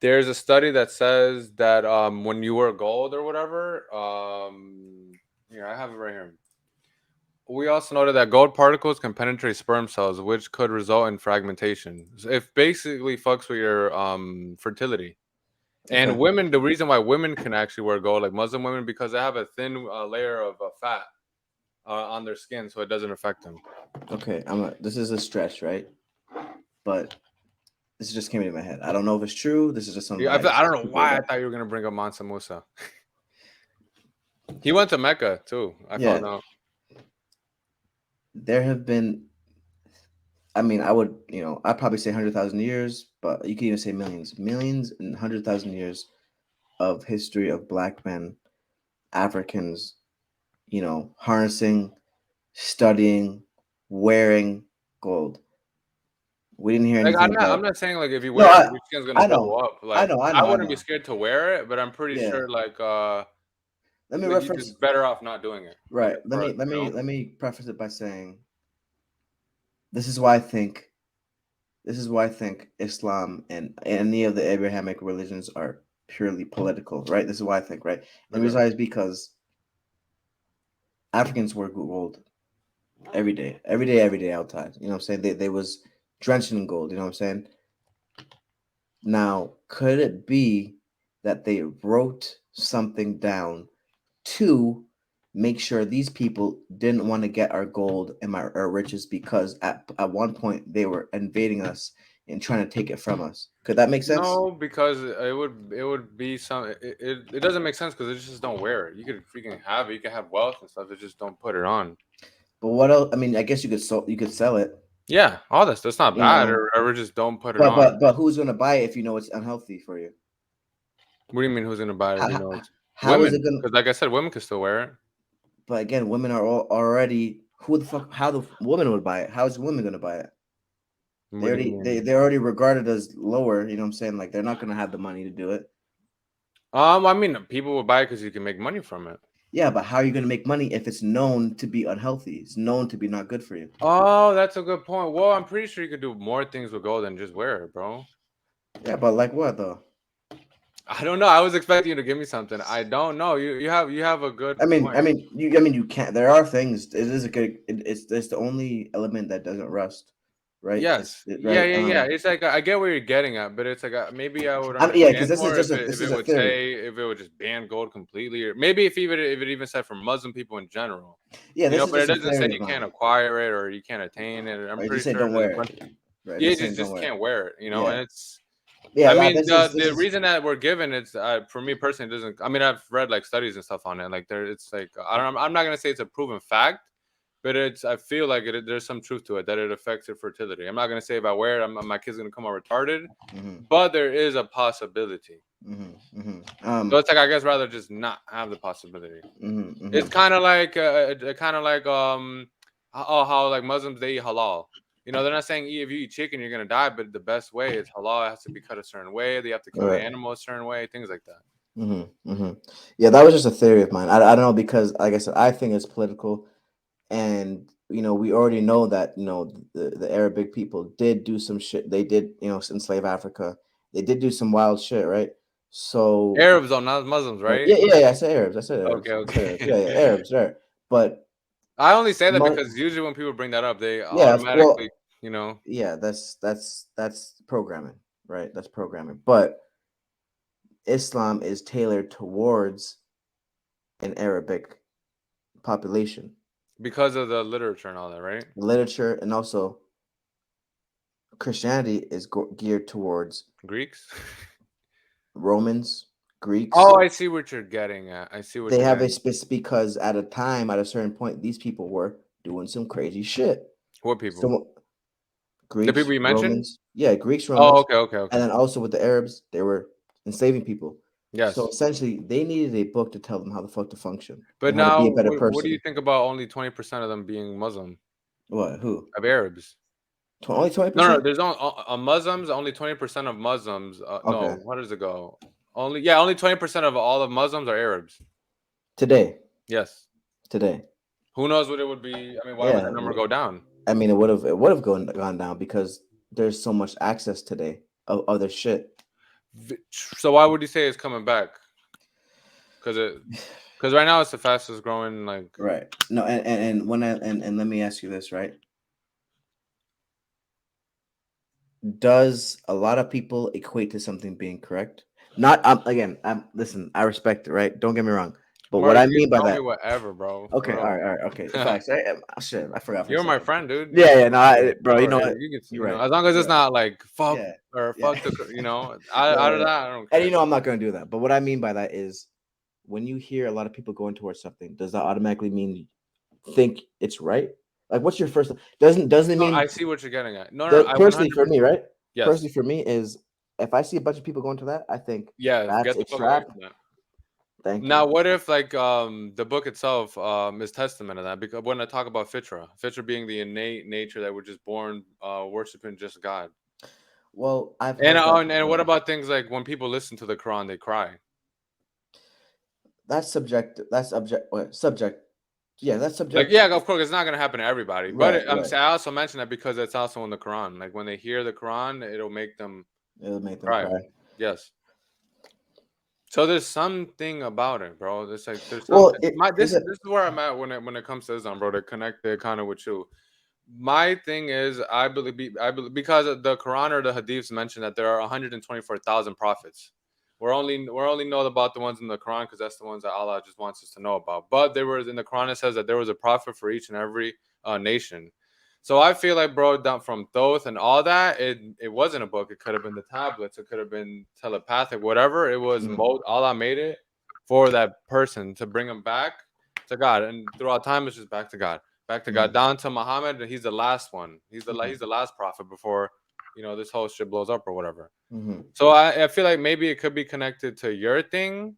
there's a study that says that when you wear gold or whatever, here, I have it right here. We also noted that gold particles can penetrate sperm cells, which could result in fragmentation. So it basically fucks with your fertility. Okay. And women, the reason why women can actually wear gold, like Muslim women, because they have a thin layer of fat on their skin, so it doesn't affect them. Okay, this is a stretch, right? But this just came into my head. I don't know if it's true. This is just something. I don't know why I thought you were gonna bring up Mansa Musa. He went to Mecca too. I found out. There have been, I mean, I'd probably say 100,000 years, but you can even say millions and 100,000 years of history of Black men, Africans, harnessing, studying, wearing gold. We didn't hear anything. I'm not saying like if you wear it, your skin's gonna blow up. Like, I wouldn't be scared to wear it, but I'm pretty sure like let me reference. You're just better off not doing it. Right. Let me preface it by saying this is why I think Islam and any of the Abrahamic religions are purely political, right? This is why I think, right? And the reason is because Africans wear gold every day outside. You know what I'm saying? They was drenched in gold, you know what I'm saying? Now, could it be that they wrote something down to make sure these people didn't want to get our gold and our riches because at one point they were invading us and trying to take it from us? Could that make sense? No, because it would be some. It doesn't make sense because they just don't wear it. You could freaking have it. You can have wealth and stuff. They just don't put it on. But what else? I mean, I guess you could sell it. Yeah, all that's not bad, or just don't put it on. But who's gonna buy it if you know it's unhealthy for you? What do you mean who's gonna buy it? How is it gonna? Because like I said, women can still wear it. But again, women are already. Who the fuck? How the woman would buy it? How is women gonna buy it? They're already regarded as lower. You know what I'm saying? Like they're not gonna have the money to do it. I mean, people will buy it because you can make money from it. Yeah, but how are you going to make money if it's known to be unhealthy? It's known to be not good for you. Oh, that's a good point. Well, I'm pretty sure you could do more things with gold than just wear it, bro. Yeah, but like what though? I don't know. I was expecting you to give me something. I don't know. You have a good. I mean, you can't. There are things. It is a good. It's the only element that doesn't rust, right? Yes. Yeah. It's like I get where you're getting at, but it's like maybe I would. Because this is just if it would just ban gold completely, or maybe if it even said for Muslim people in general. Yeah, but it doesn't say you can't acquire it or you can't attain it. I'm pretty sure don't wear it. Right. Yeah, you just can't wear it. And it's. Yeah, I mean, this is the reason that we're given it's for me personally, it doesn't. I mean, I've read like studies and stuff on it. Like there, it's like I don't. I'm not gonna say it's a proven fact, but it's. I feel like there's some truth to it that it affects your fertility. I'm not gonna say if I wear it, my kid's gonna come out retarded, but there is a possibility. So it's like I guess rather just not have the possibility. It's kind of like how like Muslims they eat halal. You know, they're not saying if you eat chicken you're gonna die, but the best way is halal. It has to be cut a certain way. They have to kill the animal a certain way. Things like that. Yeah, that was just a theory of mine. I don't know because, like I said, I think it's political, and we already know that the Arabic people did do some shit. They did enslave Africa. They did do some wild shit, right? So Arabs though, not Muslims, right? yeah. I said Arabs. I said Arabs. Okay, I said Arabs. okay. Yeah, Arabs, right? But I only say that Mu- because usually when people bring that up, they yeah, well, automatically, you know, yeah, that's programming, right? That's programming. But Islam is tailored towards an Arabic population, because of the literature and all that, right? literature, and also Christianity is geared towards Greeks. Romans, Greeks. Oh, I see what you're getting at. I see what They you're have a getting. space because at a time, at a certain point, these people were doing some crazy shit. What people? So The Greeks, people you mentioned? Romans, yeah, Greeks, Oh, Romans, okay, okay, and okay. then also with the Arabs, they were enslaving people. So Yes. essentially, they needed a book to tell them how the fuck to function But and how to now, be a better what do you person. think about only 20% of them being Muslim What? Who? of Arabs? Only No, no, 20%? there's only Muslims. Only 20% of Muslims. Okay. No, how does it go? Only 20% of all of Muslims are Arabs. Today. Yes. Today. Who knows what it would be? I mean, why would Yeah. that number go down? I mean, it would have gone down because there's so much access today of other shit. So why would you say it's coming back? Because right now it's the fastest growing. Like, Right. No, and when and let me ask you this, right? Does a lot of people equate to something being correct? Not again, listen, I respect it, right? Don't get me wrong. But what Mark, I you can mean by tell me that, whatever, bro. okay, For all real. right, okay. Facts. Shit, I forgot for a You're my second. friend, dude. Yeah, no, Yeah, bro, you don't know worry. what? You can, You're right. as long as You're it's right. not like fuck Yeah, or yeah. fuck the, Yeah, out of yeah. that, I don't And care. I'm not gonna do that. But what I mean by that is when you hear a lot of people going towards something, does that automatically mean think it's right? Like what's your first doesn't it No, mean I see what you're getting at. No, I personally 100. for me, right? Yes, Personally for me is if I see a bunch of people going to that, I think yeah. that's Get a the fuck away trap. from that. Thank Now, you. what if like the book itself is testament of that? Because when I talk about fitra being the innate nature that we're just born worshiping just God. Well, I've And heard that and what before. about things like when people listen to the Quran, they cry? That's subjective. That's subject. Yeah, that's Like, subjective. yeah, of course, it's not gonna happen to everybody, but Right, right. I also mention that because it's also in the Quran. Like when they hear the Quran, it'll make them It'll make them cry. cry. Yes. So there's something about it, bro. There's like there's Well, something. it This is it. this is where I'm at when it comes to Islam, bro. To connect it kind of with you. My thing is, I believe because the Quran or the Hadiths mention that there are 124,000 prophets. We're only know about the ones in the Quran because that's the ones that Allah just wants us to know about. But there was in the Quran it says that there was a prophet for each and every nation. So I feel like, bro, down from Thoth and all that, it wasn't a book. It could have been the tablets. It could have been telepathic, whatever. It was Allah made it for that person to bring him back to God, and throughout time, it's just back to God, back to God, down to Muhammad. And he's the last one. He's the last prophet before this whole shit blows up or whatever. So I feel like maybe it could be connected to your thing.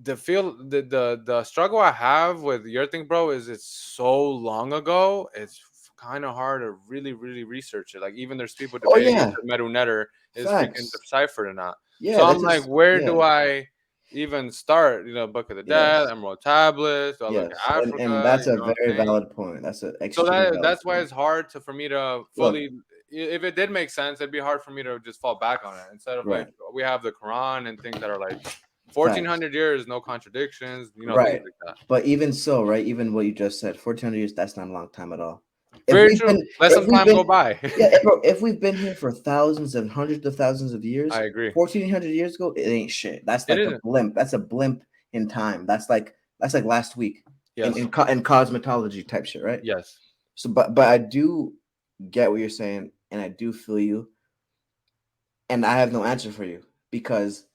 The struggle I have with your thing, bro, is it's so long ago. It's kind of hard to really, really research it. Like even there's people Oh debating if yeah, the Medu Netter is freaking facts. deciphered or not. Yeah, So I'm that's like, just where yeah. do I even start? Book of the Dead, Yes, Emerald Tablets. Do I look yes, at and Africa? that's You a know what very I'm saying? valid point. That's an So extremely valid that's why point. it's hard for me to Look, fully. If it did make sense, it'd be hard for me to just fall back on it instead of like right, we have the Quran and things that are like facts, 1400 years, no contradictions, things right. like that. But even so, right, even what you just said, 1,400 years, that's not a long time at all. If Very we've true. been, Let if some we've time been, go by. yeah, bro, if we've been here for thousands and hundreds of thousands of years, I agree. 1,400 years ago, it ain't shit. That's It like a isn't. blimp. That's a blimp in time. That's like last week in Yes. in cosmetology type shit, right? Yes. So, but I do get what you're saying, and I do feel you. and I have no answer for you because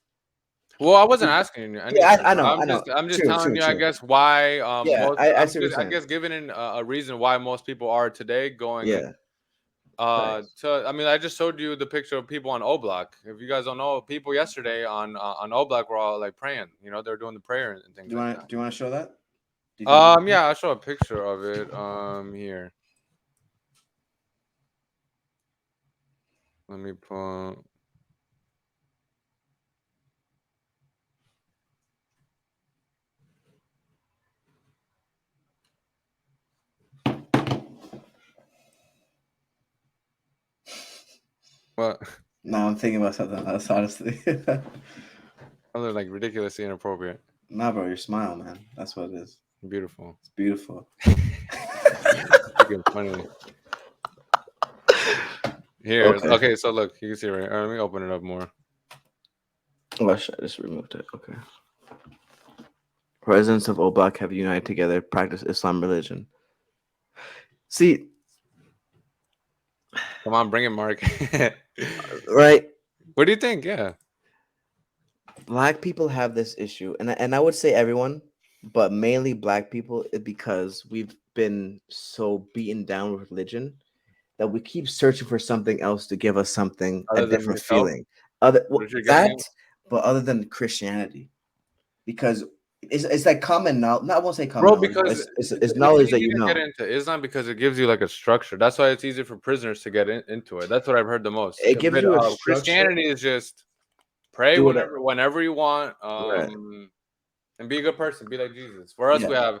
Well, I wasn't asking you yeah, anything. I know, I know. I'm just True, telling true, you, I true. guess why Yeah, most I I'm see what you're just I saying. guess giving in a reason why most people are today going Yeah, facts. to I mean I just showed you the picture of people on O Block. If you guys don't know, people yesterday on O Block were all like praying. You know, they're doing the prayer and things like that. Do you want to show that? Do you think you can? Yeah, I'll show a picture of it. Here. Let me pull. What? No, I'm thinking about something else, honestly. Other like ridiculously inappropriate. Nah, bro, your smile, man. That's what it is. Beautiful. It's beautiful. Freaking funny. Here. Okay. Okay, so look, you can see it right. Let me open it up more. Oh, I just removed it. Okay. Residents of Oblak have united together, practice Islam religion. See, Come on, bring it, Mark. right? What do you think? Yeah. Black people have this issue, and I would say everyone, but mainly black people, because we've been so beaten down with religion that we keep searching for something else to give us something a Other than different yourself, feeling. Other what you're getting that, at? but other than Christianity, because it's like common knowledge. No, I won't say common Bro, knowledge, but because it's it's knowledge that easy you to get know. into Islam because it gives you like a structure. That's why it's easy for prisoners to get into it. That's what I've heard the most. It gives But you a structure. Christianity is just pray Do whatever. whenever you want, Right. and be a good person. Be like Jesus. For us, Yeah. we have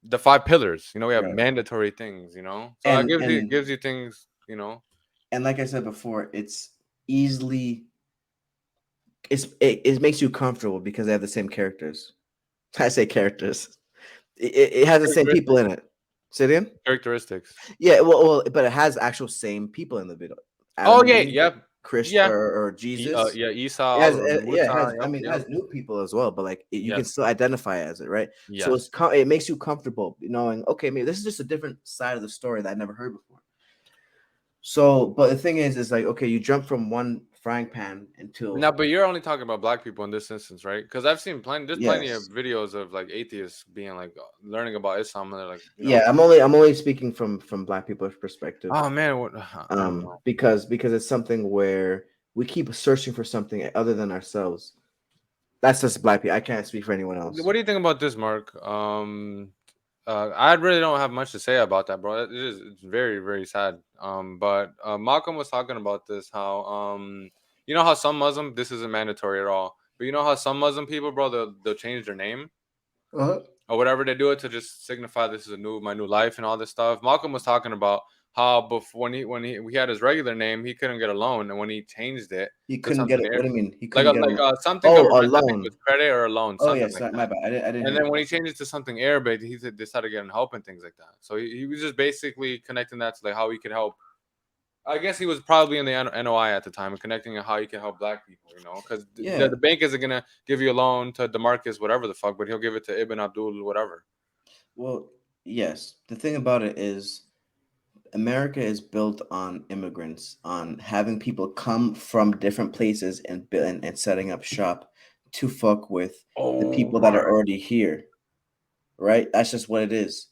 the 5 pillars. You know, we have Right. mandatory things. You know, so that And gives you things. You know, and like I said before, it's easily it makes you comfortable because they have the same characters. I say characters. It has the same people in it. Say it again. characteristics. Yeah, but it has actual same people in the video. Oh Adam and yeah, Eve, yep, Christ, yeah, or Jesus. yeah. It Esau has, or yeah, it Musa. has. I Yep, mean, it yep. has new people as well, but like you can Yes, still identify as it, right? So yes. it makes you comfortable knowing, okay, maybe this is just a different side of the story that I never heard before. So, but the thing is like, okay, you jump from one frying pan into No, but you're only talking about black people in this instance, right? Because I've seen there's plenty of yes, videos of like atheists being like learning about Islam, and they're like, yeah. I'm only speaking from black people's perspective. oh man, what, I don't know. Because it's something where we keep searching for something other than ourselves. That's just black people. I can't speak for anyone else. What do you think about this, Mark? I really don't have much to say about that, bro. It's very very sad. But Malcolm was talking about this how you know how some Muslim this isn't mandatory at all, but you know how some Muslim people, bro, they'll change their name Uh-huh. or whatever they do it to just signify this is my new life and all this stuff. Malcolm was talking about how before when he had his regular name, he couldn't get a loan, and when he changed it He to couldn't get something it. What do you mean? He like couldn't get a loan? something Oh, a government, I think it loan. was credit or a loan, Oh something yes, like my that. bad. I didn't And hear then that. when he changed it to something Arabic, they started getting help and things like that. So he was just basically connecting that to like how he could help. I guess he was probably in the NOI at the time and connecting how he can help black people, you know, because Yeah. the bank isn't gonna give you a loan to Demarcus, whatever the fuck, but he'll give it to Ibn Abdul, whatever. Well, yes. The thing about it is America is built on immigrants, on having people come from different places and setting up shop to fuck with the Oh people that my! are already here. Right? That's just what it is.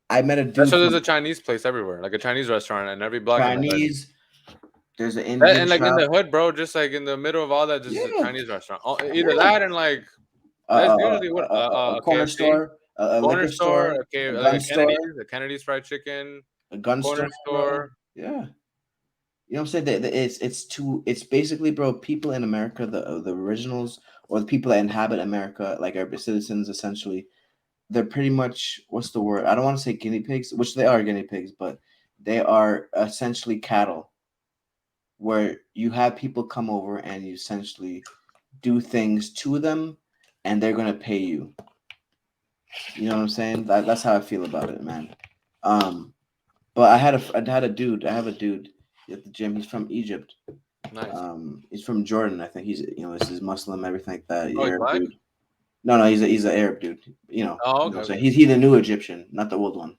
I met a That's dude why there's from a Chinese place everywhere, like a Chinese restaurant in every block in the hood. Chinese. There's an Indian And like in shop. the hood, bro, just like in the middle of all that, just a Yeah, Chinese restaurant. Either yeah. that and like that's usually what A a corner KFC, store, a corner liquor store, store, a like gun store, A Kennedy's Fried Chicken, a gun store, corner bro. store. Yeah. You know what I'm saying? It's basically, bro, people in America, the originals or the people that inhabit America, like our citizens, essentially, they're pretty much what's the word? I don't want to say guinea pigs, which they are guinea pigs, but they are essentially cattle, where you have people come over and you essentially do things to them, and they're gonna pay you. You know what I'm saying? That's how I feel about it, man. But I have a dude at the gym. He's from Egypt. Nice. He's from Jordan. I think this is Muslim, everything like that. Oh, he's Arab black. dude. No, he's an Arab dude. You know Oh, what okay, I'm saying? okay. He's the new Egyptian, not the old one.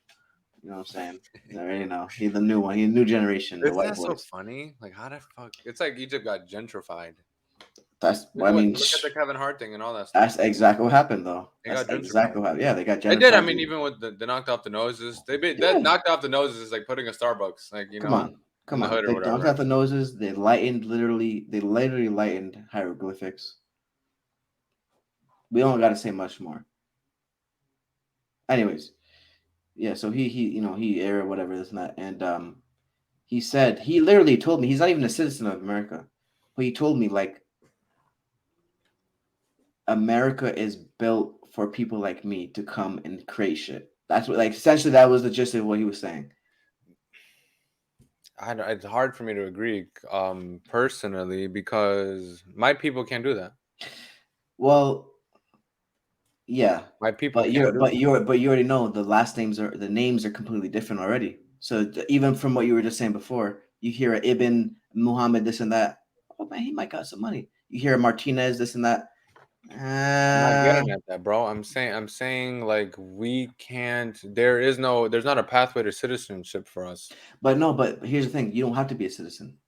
You know what I'm saying? They already know. He's the new one. He's the new generation, the Isn't white that so boys. funny? Like, how the fuck? It's like Egypt got gentrified. That's Look I at mean, look at the Kevin Hart thing and all that stuff. that's exactly what happened though. They That's got exactly gentrified. what happened. Yeah, they got They did. I gentrified. mean, even with the knocked off the noses, that Yeah, knocked off the noses is like putting a Starbucks, like come on, in come the on. hood or They dumped whatever. out the noses. They lightened literally. They literally lightened hieroglyphics. We don't got to say much more. Anyways, yeah. So he air whatever this and that, and he said he literally told me he's not even a citizen of America, but he told me like America is built for people like me to come and create shit. That's what, like, essentially that was the gist of what he was saying. It's hard for me to agree, personally, because my people can't do that. Well, yeah, My people but can't do that. you already know the names are completely different already. So even from what you were just saying before, you hear a Ibn Muhammad this and that. Oh man, he might got some money. You hear a Martinez this and that. I'm not Uh, getting at that, bro. I'm saying like we can't. There's not a pathway to citizenship for us. but no, but here's the thing: you don't have to be a citizen.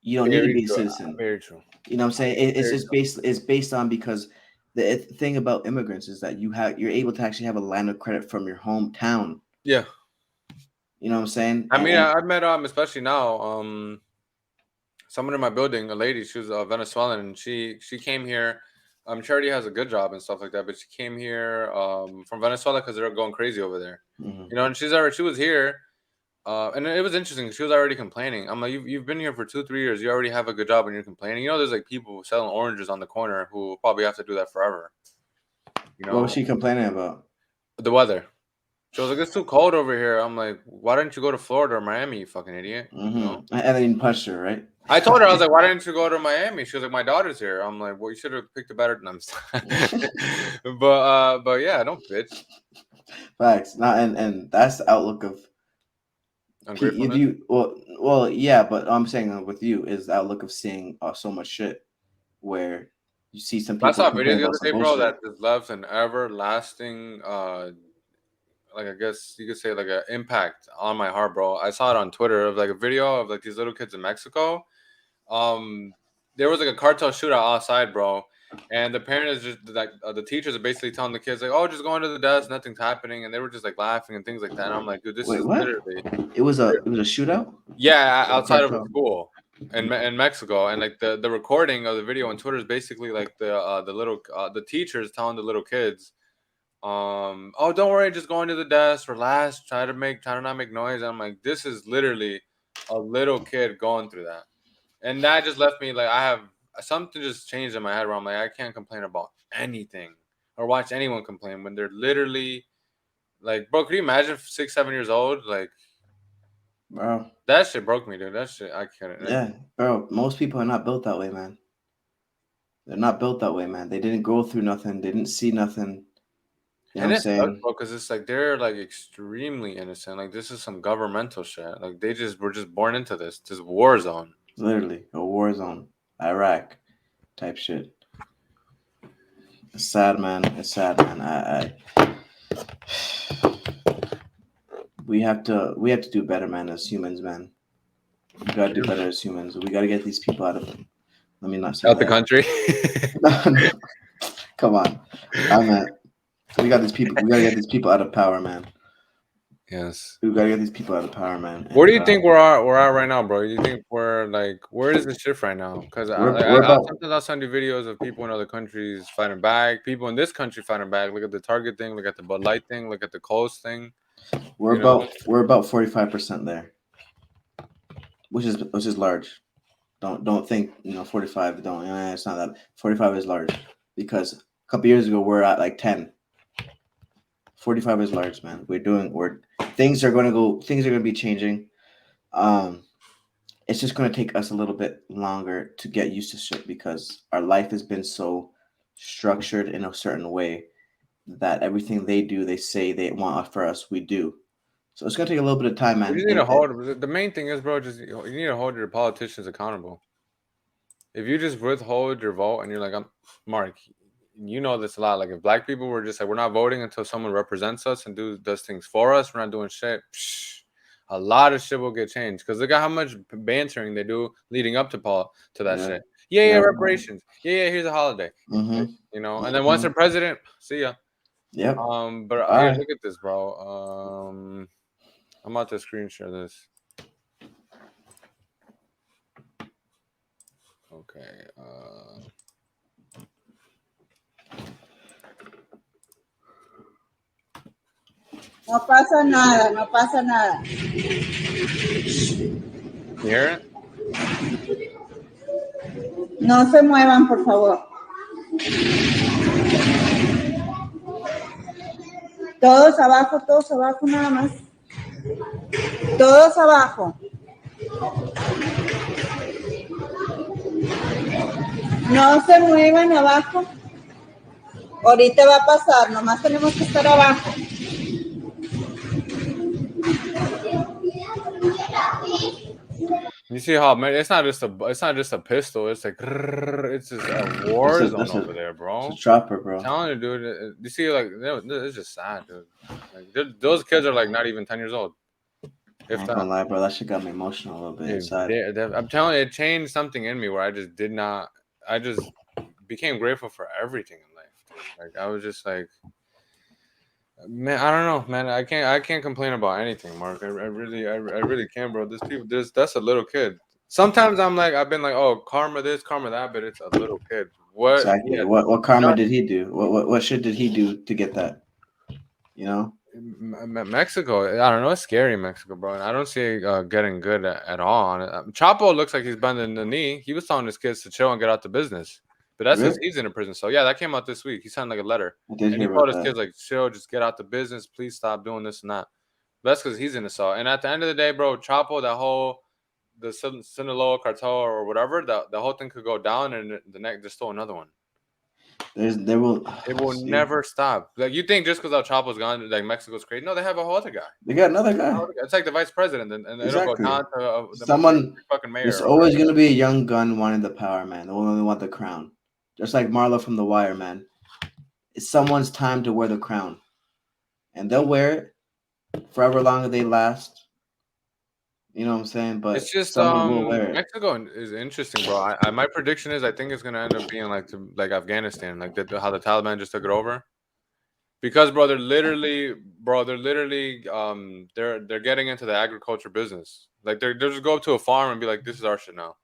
You don't need to Very be a true. citizen. Very true. You know what I'm saying? It's Very just based on because the thing about immigrants is that you're able to actually have a line of credit from your hometown. Yeah. You know what I'm saying? I mean, I've met especially now, someone in my building, a lady. She was Venezuelan, and she came here. She already has a good job and stuff like that, but she came here from Venezuela because they're going crazy over there. Mhm. And she was here. And it was interesting. She was already complaining. I'm like, you've been here for 2-3 years. You already have a good job, and you're complaining. There's like people selling oranges on the corner who probably have to do that forever. You What was know, she complaining about? the weather. She was like, it's too cold over here. I'm like, why didn't you go to Florida or Miami, you fucking idiot? And then you punched her, right? I told her, I was like, why didn't you go to Miami? She was like, my daughter's here. I'm like, well, you should have picked a better. No, I'm but yeah, don't bitch. Facts. Not and that's the outlook of if Ungratefulness. you well yeah, but I'm saying with you is the outlook of seeing so much shit where you see some I people saw a video complain the about other some day, bro, bullshit. that just left an everlasting like I guess you could say like an impact on my heart, bro. I saw it on Twitter of like a video of like these little kids in Mexico. Um, there was like a cartel shootout outside, bro, and the parent is just like the teachers are basically telling the kids like, "Oh, just go into the desk, nothing's happening," and they were just like laughing and things like that. And I'm like, dude, this Wait, is what? literally It was a shootout? yeah A outside of a cartel. school in Mexico, and like the recording of the video on Twitter is basically like the little the teachers telling the little kids oh, don't worry, just go into the desk, relax, try to not make noise. I'm like, this is literally a little kid going through that. And that just left me like I have something just changed in my head where I'm like, I can't complain about anything or watch anyone complain when they're literally like, bro, could you imagine 6-7 years old? Like Bro. that shit broke me, dude. That shit I can't like, Yeah, bro. Most people are not built that way, man. They're not built that way, man. They didn't go through nothing. They didn't see nothing. You know what and I'm it sucks, saying? bro, because it's like they're like extremely innocent. Like this is some governmental shit. Like they just were just born into this war zone. Literally, a war zone, Iraq type shit. It's sad, man. It's sad, man. We have to do better, man. As humans, man, we gotta do better as humans. We gotta get these people out of. Let me not say Out the that. country. No, come on, I meant we got these people. We gotta get these people out of power, man. Yes. We gotta get these people out of power, man. Where do And you think we're at right now, bro? Do you think we're like where is the shift right now? Because we're about sometimes I'll send you videos of people in other countries fighting back, people in this country fighting back. Look at the Target thing, look at the Bud Light thing, look at the Coles thing. we're You know, about we're about 45% there, which is large. Don't think 45. Don't it's not that 45 is large because a couple years ago we're at like 10. 45 is large, man. We're things are gonna be changing. Um, it's just gonna take us a little bit longer to get used to shit because our life has been so structured in a certain way that everything they do, they say they want for us, we do. So it's gonna take a little bit of time, you man. just need to hold. The main thing is, bro, just you need to hold your politicians accountable. If you just withhold your vote and you're like, I'm Mark, you know this a lot. Like if black people were just like, we're not voting until someone represents us and does things for us. We're not doing shit. Psh, a lot of shit will get changed because look at how much bantering they do leading up to that Yeah. shit. Yeah, Yeah. reparations. Yeah, here's a holiday. Mm-hmm. You know, and then once they're president, see ya. Yep. But All here, right. look at this, bro. I'm about to screen share this. Okay. No pasa nada, no pasa nada. You hear it? No se muevan, por favor. Todos abajo nada más. Todos abajo. No se muevan abajo. Ahorita va a pasar, nomás tenemos que estar abajo. You see how man, it's not just a pistol. It's like it's just a war zone over there, bro. It's a chopper, bro. I'm telling you, dude. You see, like it's just sad, dude. Like those kids are like not even 10 years old. I ain't gonna lie, bro. That shit got me emotional a little bit inside. I'm telling you, it changed something in me where I just did not. I just became grateful for everything in life. Dude. Like I was just like, man, I don't know, man. I can't complain about anything, Mark. I really can't, bro. That's a little kid. Sometimes I've been like, oh, karma this, karma that, but it's a little kid. What exactly? Yeah, what karma did he do? What shit did he do to get that? You know, Mexico. I don't know. It's scary, Mexico, bro. And I don't see it getting good at all. On it. Chapo looks like he's bending the knee. He was telling his kids to chill and get out the business. But that's because he's in a prison. So yeah, that came out this week. He signed like a letter, and he told his kids like, "Chill, just get out the business. Please stop doing this and that." But that's because he's in a cell. And at the end of the day, bro, Chapo, the Sinaloa cartel or whatever, the whole thing could go down, and the next there's still another one. It will never stop. Like you think just because El Chapo's gone, like Mexico's crazy? No, they have a whole other guy. They got another guy. It's like the vice president, and exactly. It'll go down to someone fucking mayor. There's always gonna be a young gun wanting the power, man. They only want the crown. Just like Marlo from The Wire, man. It's someone's time to wear the crown, and they'll wear it forever long as they last. You know what I'm saying? But it's just will wear it. Mexico is interesting, bro. My prediction is I think it's gonna end up being like Afghanistan, like how the Taliban just took it over. Because bro, they're literally they're getting into the agriculture business. Like they're just go up to a farm and be like, this is our shit now.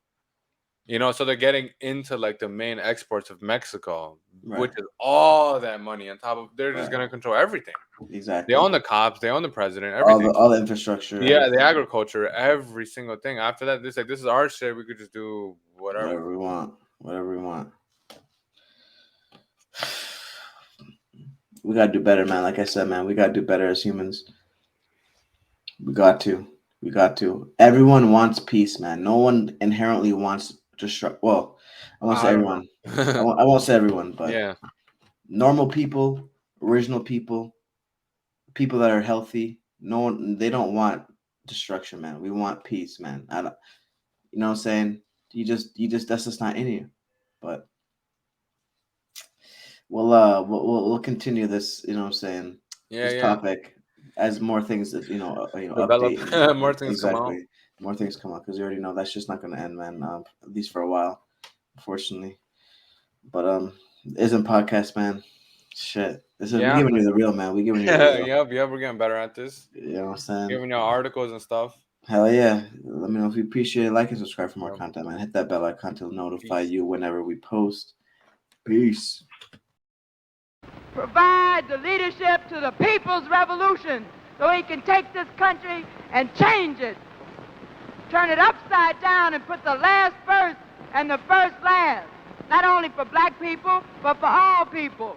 You know, so they're getting into like the main exports of Mexico, which is all that money on top of. They're just gonna control everything. Exactly. They own the cops. They own the president. Everything. All the infrastructure. Yeah, everything. The agriculture. Every single thing. After that, this is our shit. We could just do whatever we want. Whatever we want. We gotta do better, man. Like I said, man, we gotta do better as humans. We got to. Everyone wants peace, man. No one inherently wants destruction. Well, I won't say everyone. I won't say everyone, but yeah, normal people, original people, people that are healthy. No one. They don't want destruction, man. We want peace, man. You know what I'm saying? You just that's just not in you. But we'll continue this. You know what I'm saying? This topic. As more things that develop, update, more things come out. More things come out because you already know that's just not going to end, man. At least for a while, unfortunately. But isn't podcast, man? Shit, we're giving you the real, man. We're giving you. Yep, we're getting better at this. You know what I'm saying? Giving you articles and stuff. Hell yeah! Let me know if you appreciate it. Like and subscribe for more content, man. Hit that bell icon to notify you whenever we post. Peace. Provide the leadership to the people's revolution so he can take this country and change it. Turn it upside down and put the last first and the first last. Not only for black people, but for all people.